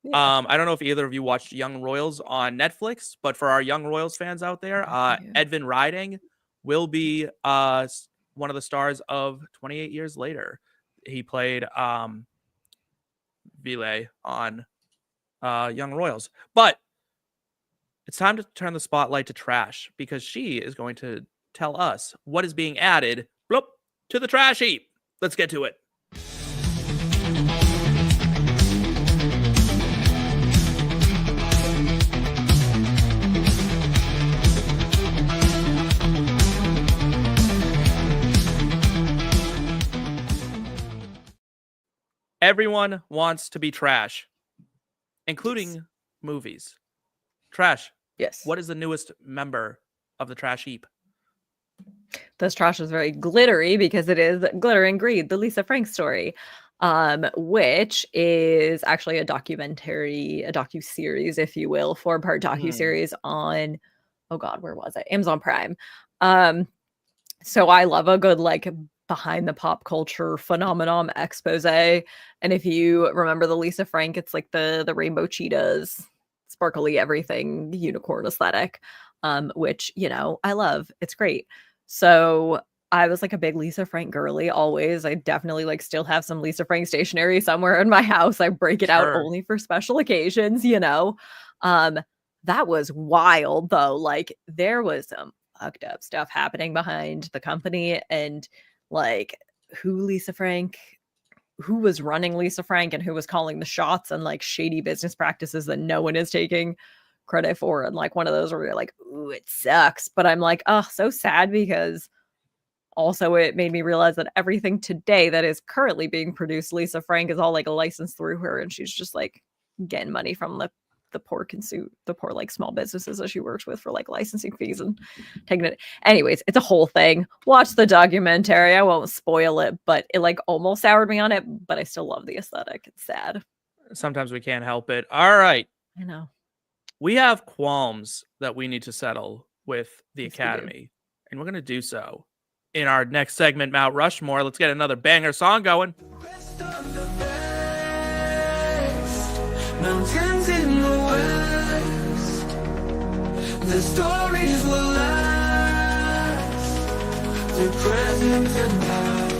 Yeah. I don't know if either of you watched Young Royals on Netflix, but for our Young Royals fans out there, Edvin Riding will be one of the stars of 28 Years Later. He played Vile on Young Royals. But it's time to turn the spotlight to Trash because she is going to tell us what is being added to the trash heap. Let's get to it. Everyone wants to be trash, including movies. Trash. Yes. What is the newest member of the trash heap? This trash is very glittery because it is Glitter and Greed, the Lisa Frank story, which is actually a docu-series, if you will, 4-part docu-series on, oh God, where was it? Amazon Prime. So I love a good, like, behind the pop culture phenomenon expose. And if you remember the Lisa Frank, it's like the rainbow cheetahs, sparkly everything, unicorn aesthetic, which, you know, I love. It's great. So I was like a big Lisa Frank girly always. I definitely like still have some Lisa Frank stationery somewhere in my house. I break it out only for special occasions, you know. That was wild though. Like there was some fucked up stuff happening behind the company and like who was running Lisa Frank and who was calling the shots and like shady business practices that no one is taking credit for. And like one of those where you're like, ooh, it sucks. But I'm like, oh, so sad because also it made me realize that everything today that is currently being produced, Lisa Frank is all like licensed through her and she's just like getting money from the the poor like small businesses that she works with for like licensing fees and taking it. Anyways, it's a whole thing. Watch the documentary. I won't spoil it, but it like almost soured me on it, but I still love the aesthetic. It's sad. Sometimes we can't help it. All right. I know. We have qualms that we need to settle with the Yes, we do. Academy, and we're going to do so in our next segment, Mount Rushmore. Let's get another banger song going. Rest on the west, mountains in the west. The stories will last, the present and past.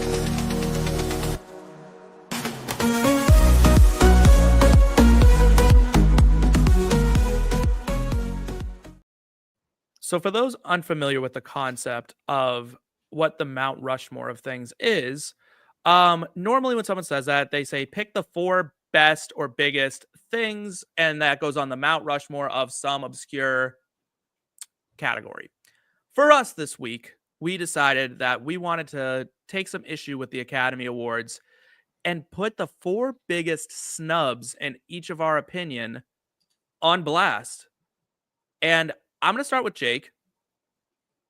So for those unfamiliar with the concept of what the Mount Rushmore of things is, normally when someone says that, they say pick the 4 best or biggest things, and that goes on the Mount Rushmore of some obscure category. For us this week, we decided that we wanted to take some issue with the Academy Awards and put the 4 biggest snubs in each of our opinion on blast. And I'm going to start with Jake.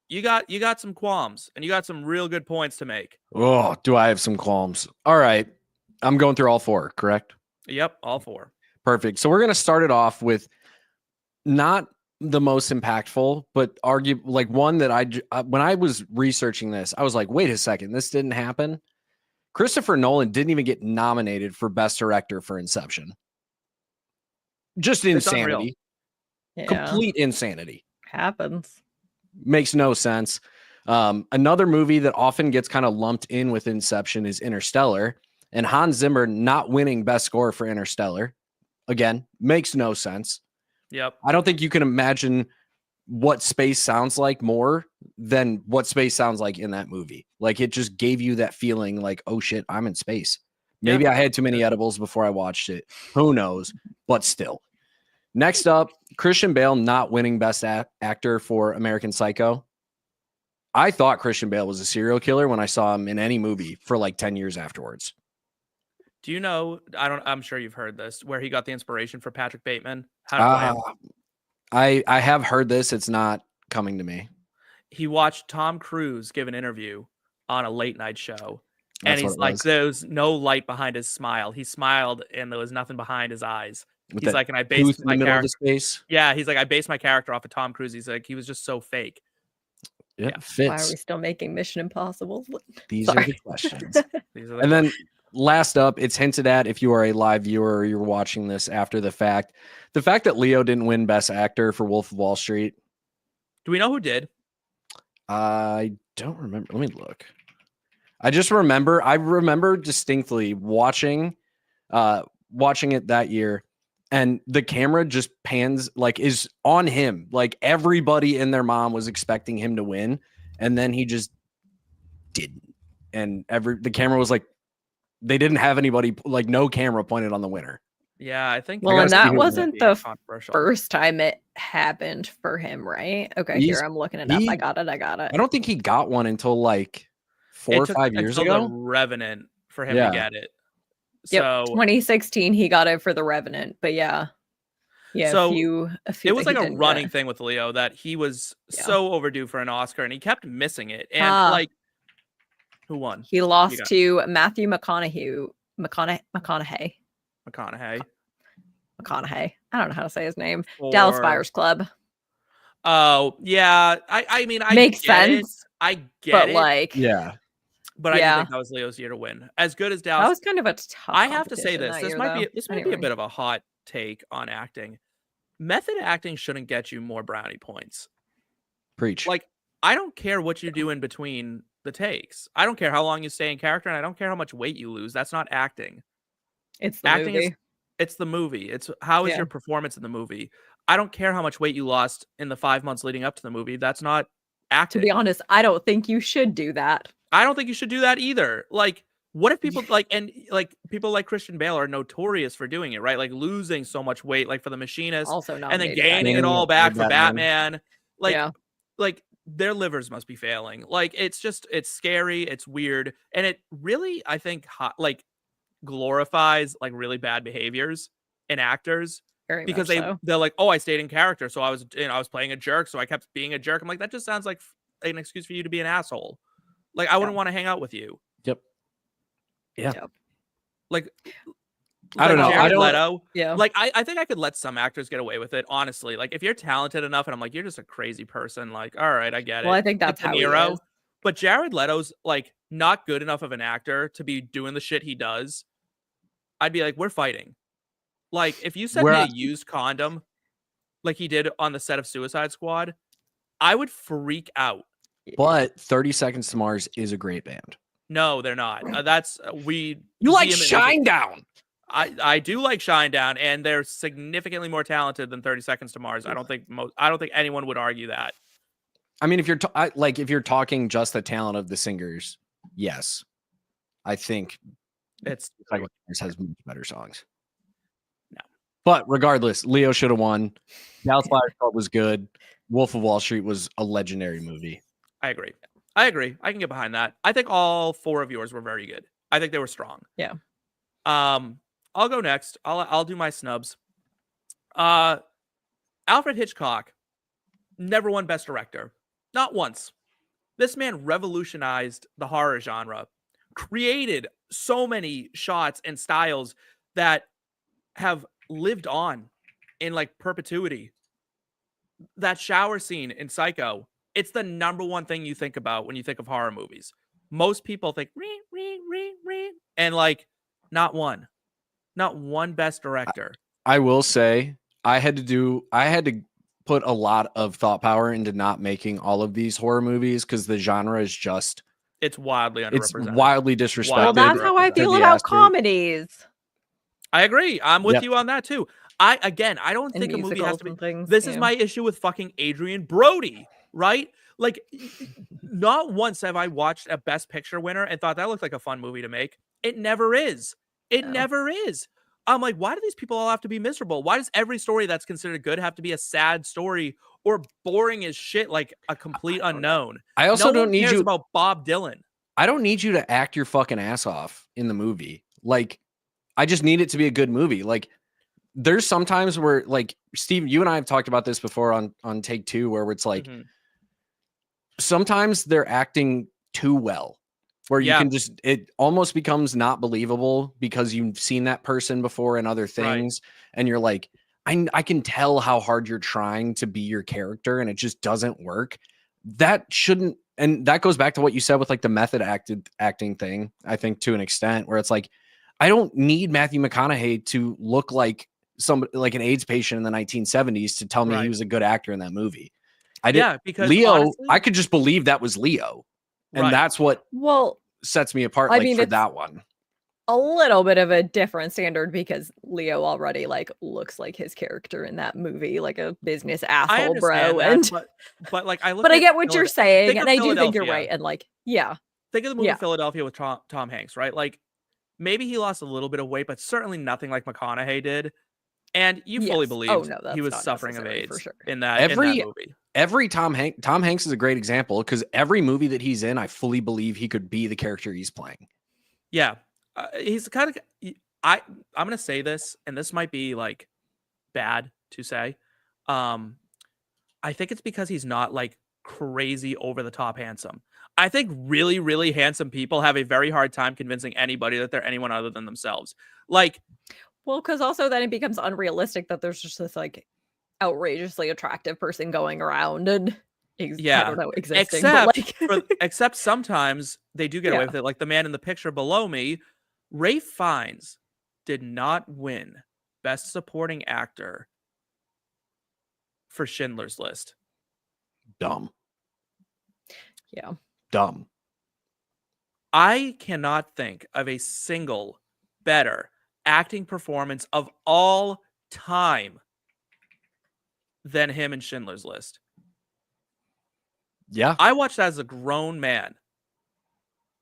You got some qualms, and you got some real good points to make. Oh, do I have some qualms? All right. I'm going through all 4, correct? Yep, all 4. Perfect. So we're going to start it off with not the most impactful, but argue like one that when I was researching this, I was like, wait a second, this didn't happen. Christopher Nolan didn't even get nominated for Best Director for Inception. Just insanity. Yeah. Complete insanity. Happens. Makes no sense. Another movie that often gets kind of lumped in with Inception is Interstellar, and Hans Zimmer not winning Best Score for Interstellar. Again, makes no sense. Yep. I don't think you can imagine what space sounds like more than what space sounds like in that movie. Like it just gave you that feeling like, oh shit, I'm in space. Maybe I had too many edibles before I watched it. Who knows? But still. Next up, Christian Bale not winning Best Actor for American Psycho. I thought Christian Bale was a serial killer when I saw him in any movie for like 10 years afterwards. Do you know, I'm sure you've heard this, where he got the inspiration for Patrick Bateman? How to play him? I have heard this. It's not coming to me. He watched Tom Cruise give an interview on a late night show. That's and he's like, there was no light behind his smile. He smiled and there was nothing behind his eyes. He's like, and I based my character. Yeah, he's like, I based my character off of Tom Cruise. He's like, he was just so fake. Yeah, fits. Why are we still making Mission Impossible? These are the questions. And then last up, it's hinted at if you are a live viewer or you're watching this after the fact that Leo didn't win Best Actor for Wolf of Wall Street. Do we know who did? I don't remember. Let me look. I remember distinctly watching it that year, and the camera just pans, like, is on him. Like everybody and their mom was expecting him to win, and then he just didn't. And the camera was like, they didn't have anybody, like no camera pointed on the winner. Yeah, I think. Well, and that wasn't the first time it happened for him, right? Okay, here I'm looking it up. I got it. I don't think he got one until like 4 or 5 years ago. The Revenant for him to get it. So 2016, he got it for The Revenant. But yeah. So a few it was like a running thing with Leo that he was so overdue for an Oscar, and he kept missing it. And like, who won? He lost to Matthew McConaughey. McConaughey. I don't know how to say his name. Dallas Buyers Club. Oh yeah, I mean, I makes sense. I get it. Like, yeah. But I think that was Leo's year to win. As good as Dallas. That was kind of a tough. I have to say this. This might be a bit of a hot take on acting. Method acting shouldn't get you more brownie points. Preach. Like, I don't care what you do in between the takes. I don't care how long you stay in character, and I don't care how much weight you lose. That's not acting. It's the movie. It's the movie. It's how is your performance in the movie. I don't care how much weight you lost in the 5 months leading up to the movie. That's not acting. To be honest, I don't think you should do that. I don't think you should do that either. Like, what if people people like Christian Bale are notorious for doing it, right? Like losing so much weight, like for The Machinist, also not, and then gaining it all back for Batman. Like their livers must be failing. Like it's scary, it's weird, and it really, I think, glorifies like really bad behaviors in actors. Very because much so. they're like, oh, I stayed in character, so I was playing a jerk, so I kept being a jerk. I'm like, that just sounds like an excuse for you to be an asshole. Like, I wouldn't want to hang out with you. Yep. Yeah. Yep. Like, I don't know. Jared Leto. Yeah. Like, I think I could let some actors get away with it, honestly. Like, if you're talented enough and I'm like, you're just a crazy person, like, all right, I get it. Well, I think that's like how De Niro. he is. But Jared Leto's like not good enough of an actor to be doing the shit he does. I'd be like, we're fighting. Like, if you sent me a used condom like he did on the set of Suicide Squad, I would freak out. But 30 Seconds to Mars is a great band. No, they're not. You like Shinedown. I do like Shinedown, and they're significantly more talented than 30 Seconds to Mars. I don't think anyone would argue that. I mean, if you're talking just the talent of the singers, yes, I think it's has much better songs. No, but regardless, Leo should have won. Dallas Buyers Club was good. Wolf of Wall Street was a legendary movie. I agree. I can get behind that. I think all 4 of yours were very good. I think they were strong. Yeah. I'll go next. I'll do my snubs. Alfred Hitchcock never won Best Director. Not once. This man revolutionized the horror genre, created so many shots and styles that have lived on in like perpetuity. That shower scene in Psycho, it's the number one thing you think about when you think of horror movies. Most people think, and like, not one Best Director. I will say, I had to put a lot of thought power into not making all of these horror movies because the genre is just it's wildly underrepresented. It's wildly disrespected. Well, that's how I feel about comedies. I agree. I'm with you on that too. I don't think a movie has to be. This is my issue with fucking Adrian Brody, right? Like, not once have I watched a Best Picture winner and thought that looked like a fun movie to make. It never is. It never is. I'm like, why do these people all have to be miserable? Why does every story that's considered good have to be a sad story or boring as shit, like a complete unknown? I also don't need you about Bob Dylan. I don't need you to act your fucking ass off in the movie. Like, I just need it to be a good movie. Like, there's sometimes where, like, Steve, you and I have talked about this before on Take Two, where it's like, sometimes they're acting too well. Where you can just, it almost becomes not believable because you've seen that person before in other things. Right. And you're like, I can tell how hard you're trying to be your character and it just doesn't work. That shouldn't, and that goes back to what you said with like the method acting thing, I think, to an extent, where it's like, I don't need Matthew McConaughey to look like somebody like an AIDS patient in the 1970s to tell me he was a good actor in that movie. Because Leo, honestly, I could just believe that was Leo. And that's what sets me apart for that one. A little bit of a different standard because Leo already like looks like his character in that movie, like a business asshole, bro. But like I get what you're saying, and I do think you're right. And like, think of the movie Philadelphia with Tom Hanks, right? Like maybe he lost a little bit of weight, but certainly nothing like McConaughey did. And you fully believe he was suffering of AIDS in that movie. Every Tom Hanks is a great example because every movie that he's in, I fully believe he could be the character he's playing. Yeah. He's kind of, I'm going to say this, and this might be like bad to say. I think it's because he's not like crazy over the top handsome. I think really, really handsome people have a very hard time convincing anybody that they're anyone other than themselves. Like, well, because also then it becomes unrealistic that there's just this like outrageously attractive person going around and I don't know, existing. Except sometimes they do get away with it. Like the man in the picture below me, Ralph Fiennes did not win Best Supporting Actor for Schindler's List. Dumb. Yeah. Dumb. I cannot think of a single better acting performance of all time than him in Schindler's List. Yeah. I watched that as a grown man.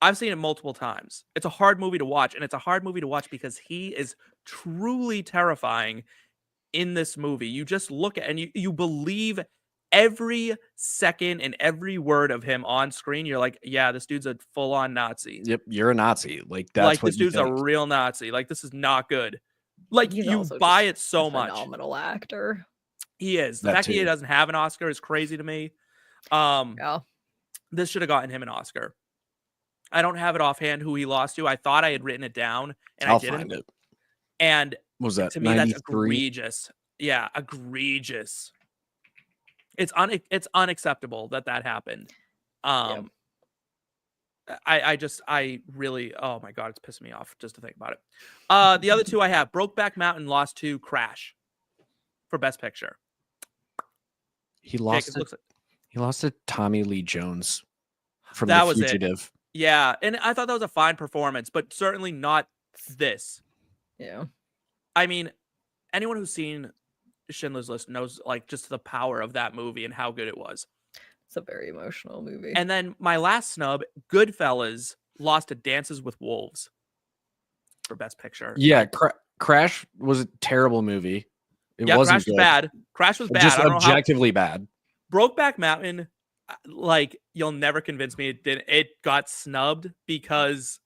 I've seen it multiple times. It's a hard movie to watch, and it's a hard movie to watch because he is truly terrifying in this movie. You just look at and you believe every second and every word of him on screen. You're like, yeah, this dude's a full-on Nazi. Yep, you're a Nazi. Like that's like this dude's a real Nazi. Like this is not good. Like He's you also buy just it so a much. phenomenal actor. He is. The That fact that he too. doesn't have an Oscar is crazy to me. Yeah. This should have gotten him an Oscar. I don't have it offhand who he lost to. I thought I had written it down and I I'll didn't. find it. And What was that to me, that's 93? egregious. Yeah, egregious. It's unacceptable that happened. I really, oh my God, it's pissing me off just to think about it. The other two I have, Brokeback Mountain lost to Crash for Best Picture. He Jake, lost it it. looks like He lost to Tommy Lee Jones from that The was it. Fugitive. Yeah, and I thought that was a fine performance, but certainly not this. Yeah. I mean, anyone who's seen Schindler's List knows like just the power of that movie and how good it was. It's a very emotional movie. And then my last snub, Goodfellas, lost to Dances with Wolves for Best Picture. Yeah, Crash was a terrible movie. It wasn't Crash was good. bad. Crash was bad. Just I don't know how. objectively bad. Brokeback Mountain, like you'll never convince me it didn't. It got snubbed because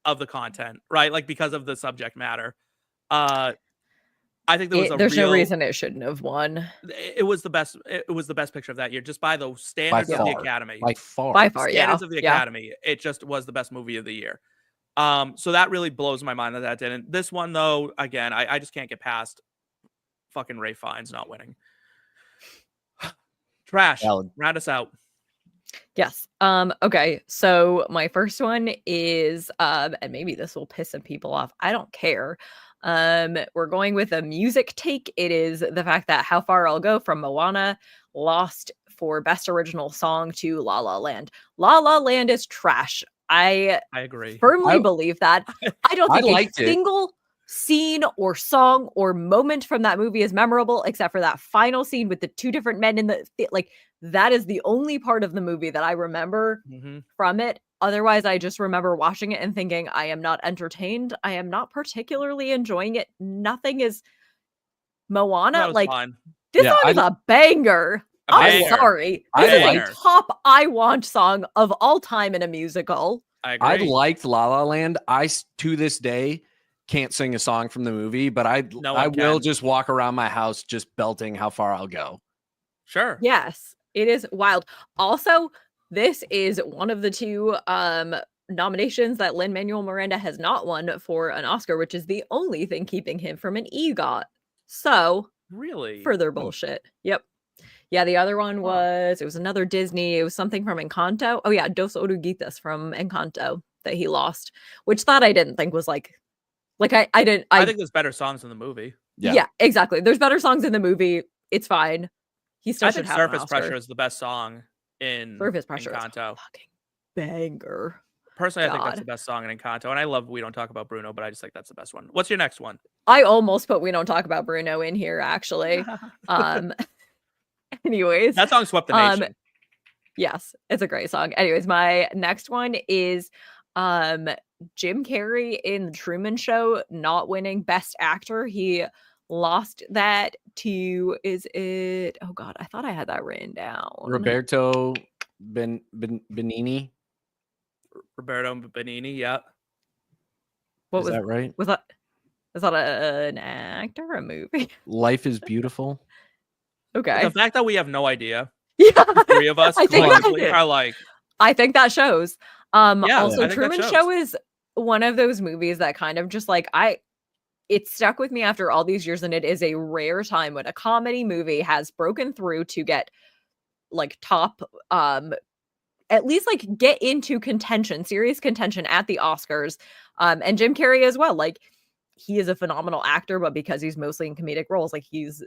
of the content, right? Like because of the subject matter. I think There's no reason it shouldn't have won. It was the best. It was the best picture of that year, just by the standards of the Academy. By far, standards of the Academy. It just was the best movie of the year. So that really blows my mind that didn't. This one though, again, I just can't get past fucking Ray Fiennes not winning. Trash. Valid. Round us out. Yes. Okay. So my first one is and maybe this will piss some people off. I don't care. We're going with a music take. It is the fact that How Far I'll Go from Moana lost for Best Original Song to La La Land. La La Land is trash. I agree. Firmly believe that. I don't think liked a single scene or song or moment from that movie is memorable except for that final scene with the two different men in the like that is the only part of the movie that I remember from it. Otherwise, I just remember watching it and thinking, I am not entertained. I am not particularly enjoying it. Nothing is Moana. Like, this song is a banger. I'm sorry. This is a top I want song of all time in a musical. I agree. I liked La La Land. I, to this day, can't sing a song from the movie, but I will just walk around my house just belting How Far I'll Go. Sure. Yes, it is wild. Also, this is one of the two nominations that Lin-Manuel Miranda has not won for an Oscar, which is the only thing keeping him from an EGOT. So, really? Further bullshit. Yep. Yeah, the other one was, it was another Disney. It was something from Encanto. Oh yeah, Dos Oruguitas from Encanto that he lost, which that I didn't think was I think there's better songs in the movie. Yeah, exactly. There's better songs in the movie. It's fine. He still should have an Oscar. Surface Pressure is the best song in Surface Pressure Encanto. Is a fucking banger. Personally, I think that's the best song in Encanto, and I love We Don't Talk About Bruno, but I just think that's the best one. What's your next one? I almost put We Don't Talk About Bruno in here, actually. Anyways, that song swept the nation. Yes, it's a great song. Anyways, my next one is Jim Carrey in The Truman Show not winning Best Actor. He lost that to, is it, oh god, I thought I had that written down. Roberto Benigni. Roberto Benigni, yeah. Is that right? Is that an actor or a movie? Life is Beautiful. Okay. The fact that we have no idea. Yeah. The three of us are like. I think that shows. Also, think Truman Show is one of those movies that kind of just it stuck with me after all these years, and it is a rare time when a comedy movie has broken through to get top at least get into contention, serious contention at the Oscars. And Jim Carrey as well. He is a phenomenal actor, but because he's mostly in comedic roles, he's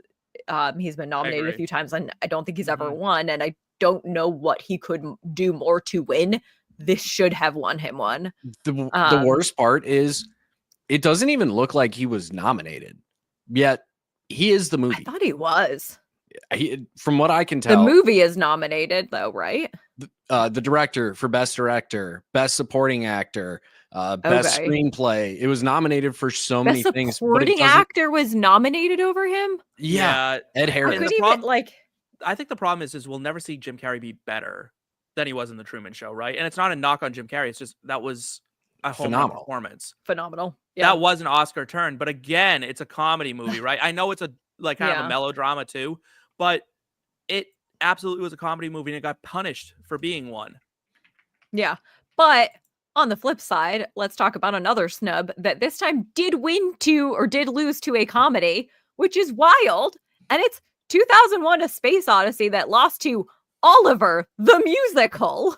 been nominated a few times, and I don't think he's ever won, and I don't know what he could do more to win. This should have won him one. The worst part is it doesn't even look like he was nominated, yet he is the movie. I thought he was. From what I can tell, the movie is nominated though, right? The director for Best Director, Best Supporting Actor, Best Screenplay. It was nominated for so many things. Best Supporting Actor was nominated over him? Yeah. Ed Harris. I think the problem is we'll never see Jim Carrey be better than he was in The Truman Show, right? And it's not a knock on Jim Carrey. It's just a home run performance. Phenomenal. Yeah. That was an Oscar turn, but again, it's a comedy movie, right? I know it's a like kind of a melodrama too, but it absolutely was a comedy movie and it got punished for being one. Yeah. But on the flip side, let's talk about another snub that this time did lose to a comedy, which is wild. And it's 2001: A Space Odyssey that lost to Oliver the Musical.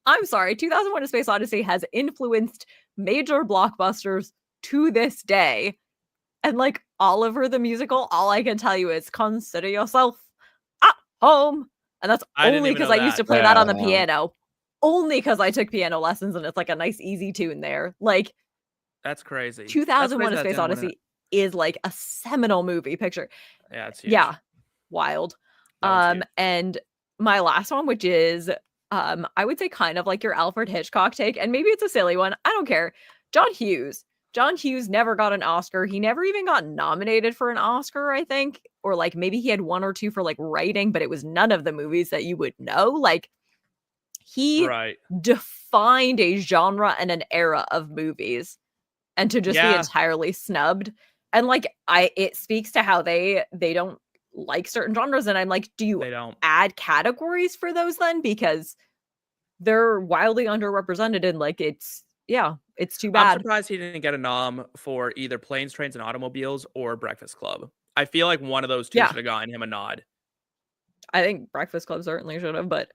I'm sorry, 2001: A Space Odyssey has influenced major blockbusters to this day. And like Oliver the Musical, all I can tell you is consider yourself at home. And that's only because I used to play that on the piano. Only because I took piano lessons and it's like a nice, easy tune there. Like, that's crazy. 2001: A Space Odyssey is like a seminal movie picture. Yeah, it's huge. Yeah, wild. And my last one, which is, I would say kind of like your Alfred Hitchcock take, and maybe it's a silly one. I don't care. John Hughes. John Hughes never got an Oscar. He never even got nominated for an Oscar, I think. Or like maybe he had 1 or 2 for like writing, but it was none of the movies that you would know. Like, he defined a genre and an era of movies, and to just be entirely snubbed. And like, it speaks to how they don't like certain genres. And I'm like, do you add categories for those then? Because they're wildly underrepresented, and like, it's too bad. I'm surprised he didn't get a nom for either Planes, Trains, and Automobiles or Breakfast Club. I feel like one of those two should have gotten him a nod. I think Breakfast Club certainly should have, but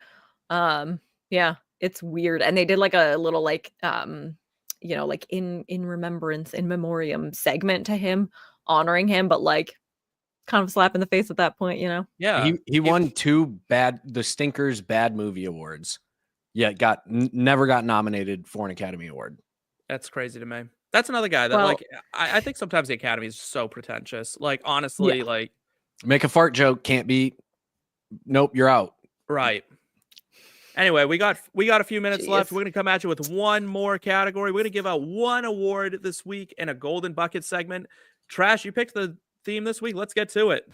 yeah, it's weird. And they did like a little like like in remembrance, in memoriam segment to him, honoring him, but like kind of slap in the face at that point, you know? Yeah. He won 2 the Stinkers Bad Movie Awards. Yeah, never got nominated for an Academy Award. That's crazy to me. That's another guy that I think sometimes the Academy is so pretentious. Like, honestly, like, make a fart joke, can't be. Nope, you're out. Right. Anyway, we got a few minutes left. We're going to come at you with one more category. We're going to give out one award this week in a Golden Bucket segment. Trash, you picked the theme this week. Let's get to it.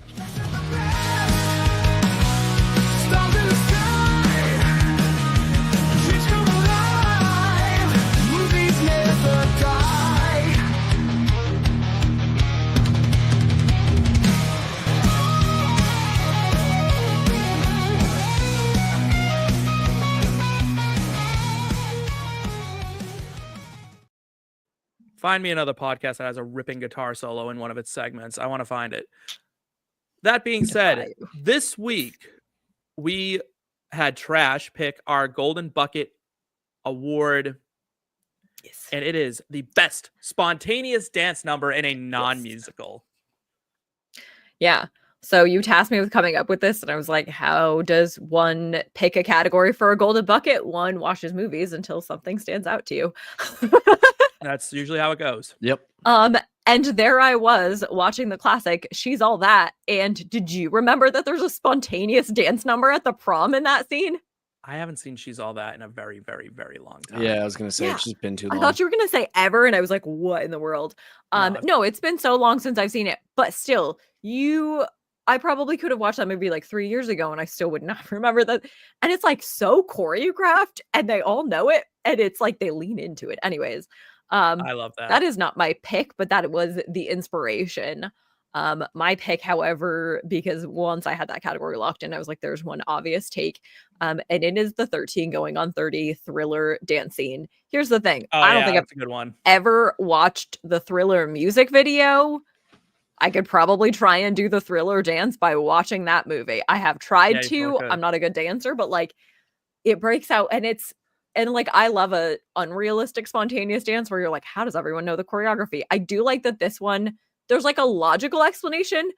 Find me another podcast that has a ripping guitar solo in one of its segments. I want to find it. That being said, this week we had Trash pick our Golden Bucket Award. Yes. And it is the best spontaneous dance number in a non-musical. Yeah. So you tasked me with coming up with this, and I was like, how does one pick a category for a Golden Bucket? One watches movies until something stands out to you. That's usually how it goes. Yep. And there I was watching the classic She's All That. And did you remember that there's a spontaneous dance number at the prom in that scene? I haven't seen She's All That in a very, very, very long time. Yeah, I was gonna say it's just been too long. I thought you were gonna say ever, and I was like, what in the world? No, it's been so long since I've seen it, but still, I probably could have watched that movie like 3 years ago, and I still would not remember that. And it's like so choreographed, and they all know it, and it's like they lean into it. Anyways, I love that. That is not my pick, but that was the inspiration. My pick, however, because once I had that category locked in, I was like, there's one obvious take. And it is the 13 going on 30 Thriller dance scene. Here's the thing. I don't think I've a good one. Ever watched the Thriller music video. I could probably try and do the Thriller dance by watching that movie. I have tried to. I'm not a good dancer, but like it breaks out, and like I love a unrealistic spontaneous dance where you're like, how does everyone know the choreography? I do like that this one, there's like a logical explanation,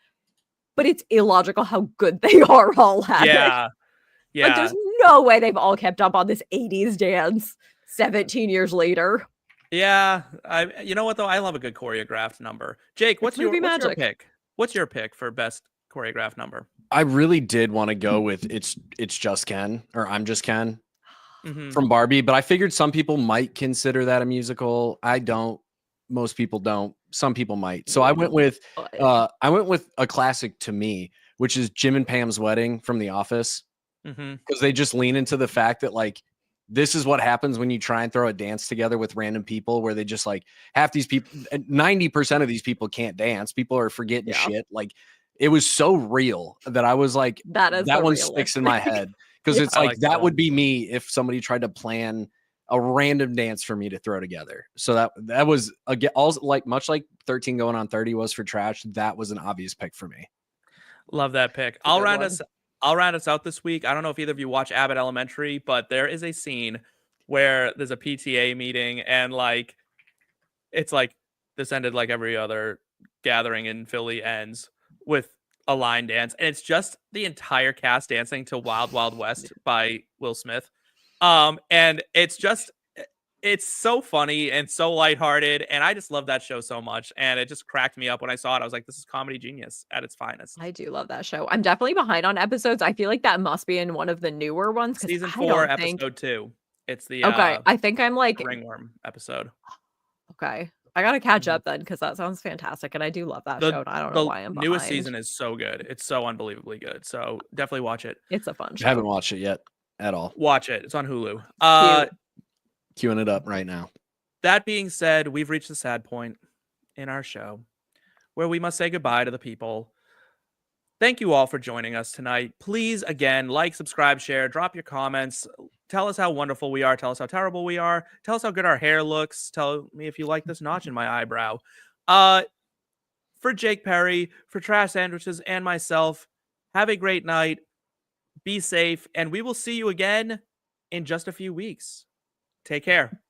but it's illogical how good they are all at it. Yeah. Like there's no way they've all kept up on this 80s dance 17 years later. Yeah. You know what though? I love a good choreographed number. Jake, what's your pick? What's your pick for best choreographed number? I really did want to go with It's Just Ken, or I'm Just Ken. From Barbie, but I figured some people might consider that a musical. I don't. Most people don't. Some people might. So I went with a classic to me, which is Jim and Pam's Wedding from The Office, because they just lean into the fact that like this is what happens when you try and throw a dance together with random people where they just like half these people, 90% of these people can't dance. People are forgetting shit. Like it was so real that I was like, That is that one realistic. sticks in my head because it's like that would be me if somebody tried to plan a random dance for me to throw together. So that was again, all like much like 13 going on 30 was for trash. That was an obvious pick for me. Love that pick. I'll round us out this week. I don't know if either of you watch Abbott Elementary, but there is a scene where there's a PTA meeting and like it's like this ended like every other gathering in Philly ends with a line dance, and it's just the entire cast dancing to Wild Wild West by Will Smith. And it's so funny and so lighthearted, and I just love that show so much, and it just cracked me up when I saw it. I was like, this is comedy genius at its finest. I do love that show. I'm definitely behind on episodes. I feel like that must be in one of the newer ones. Season 4, episode 2. It's the okay. I think I'm like ringworm episode. Okay, I gotta catch up then because that sounds fantastic, and I do love that show. And I don't know why I'm behind. Newest season is so good. It's so unbelievably good. So definitely watch it. It's a fun show. I haven't watched it yet at all. Watch it. It's on Hulu. Queuing it up right now. That being said, we've reached the sad point in our show where we must say goodbye to the people. Thank you all for joining us tonight. Please, again, like, subscribe, share, drop your comments. Tell us how wonderful we are. Tell us how terrible we are. Tell us how good our hair looks. Tell me if you like this notch in my eyebrow. For Jake Parry, for Trash Sandwiches, and myself, have a great night. Be safe, and we will see you again in just a few weeks. Take care.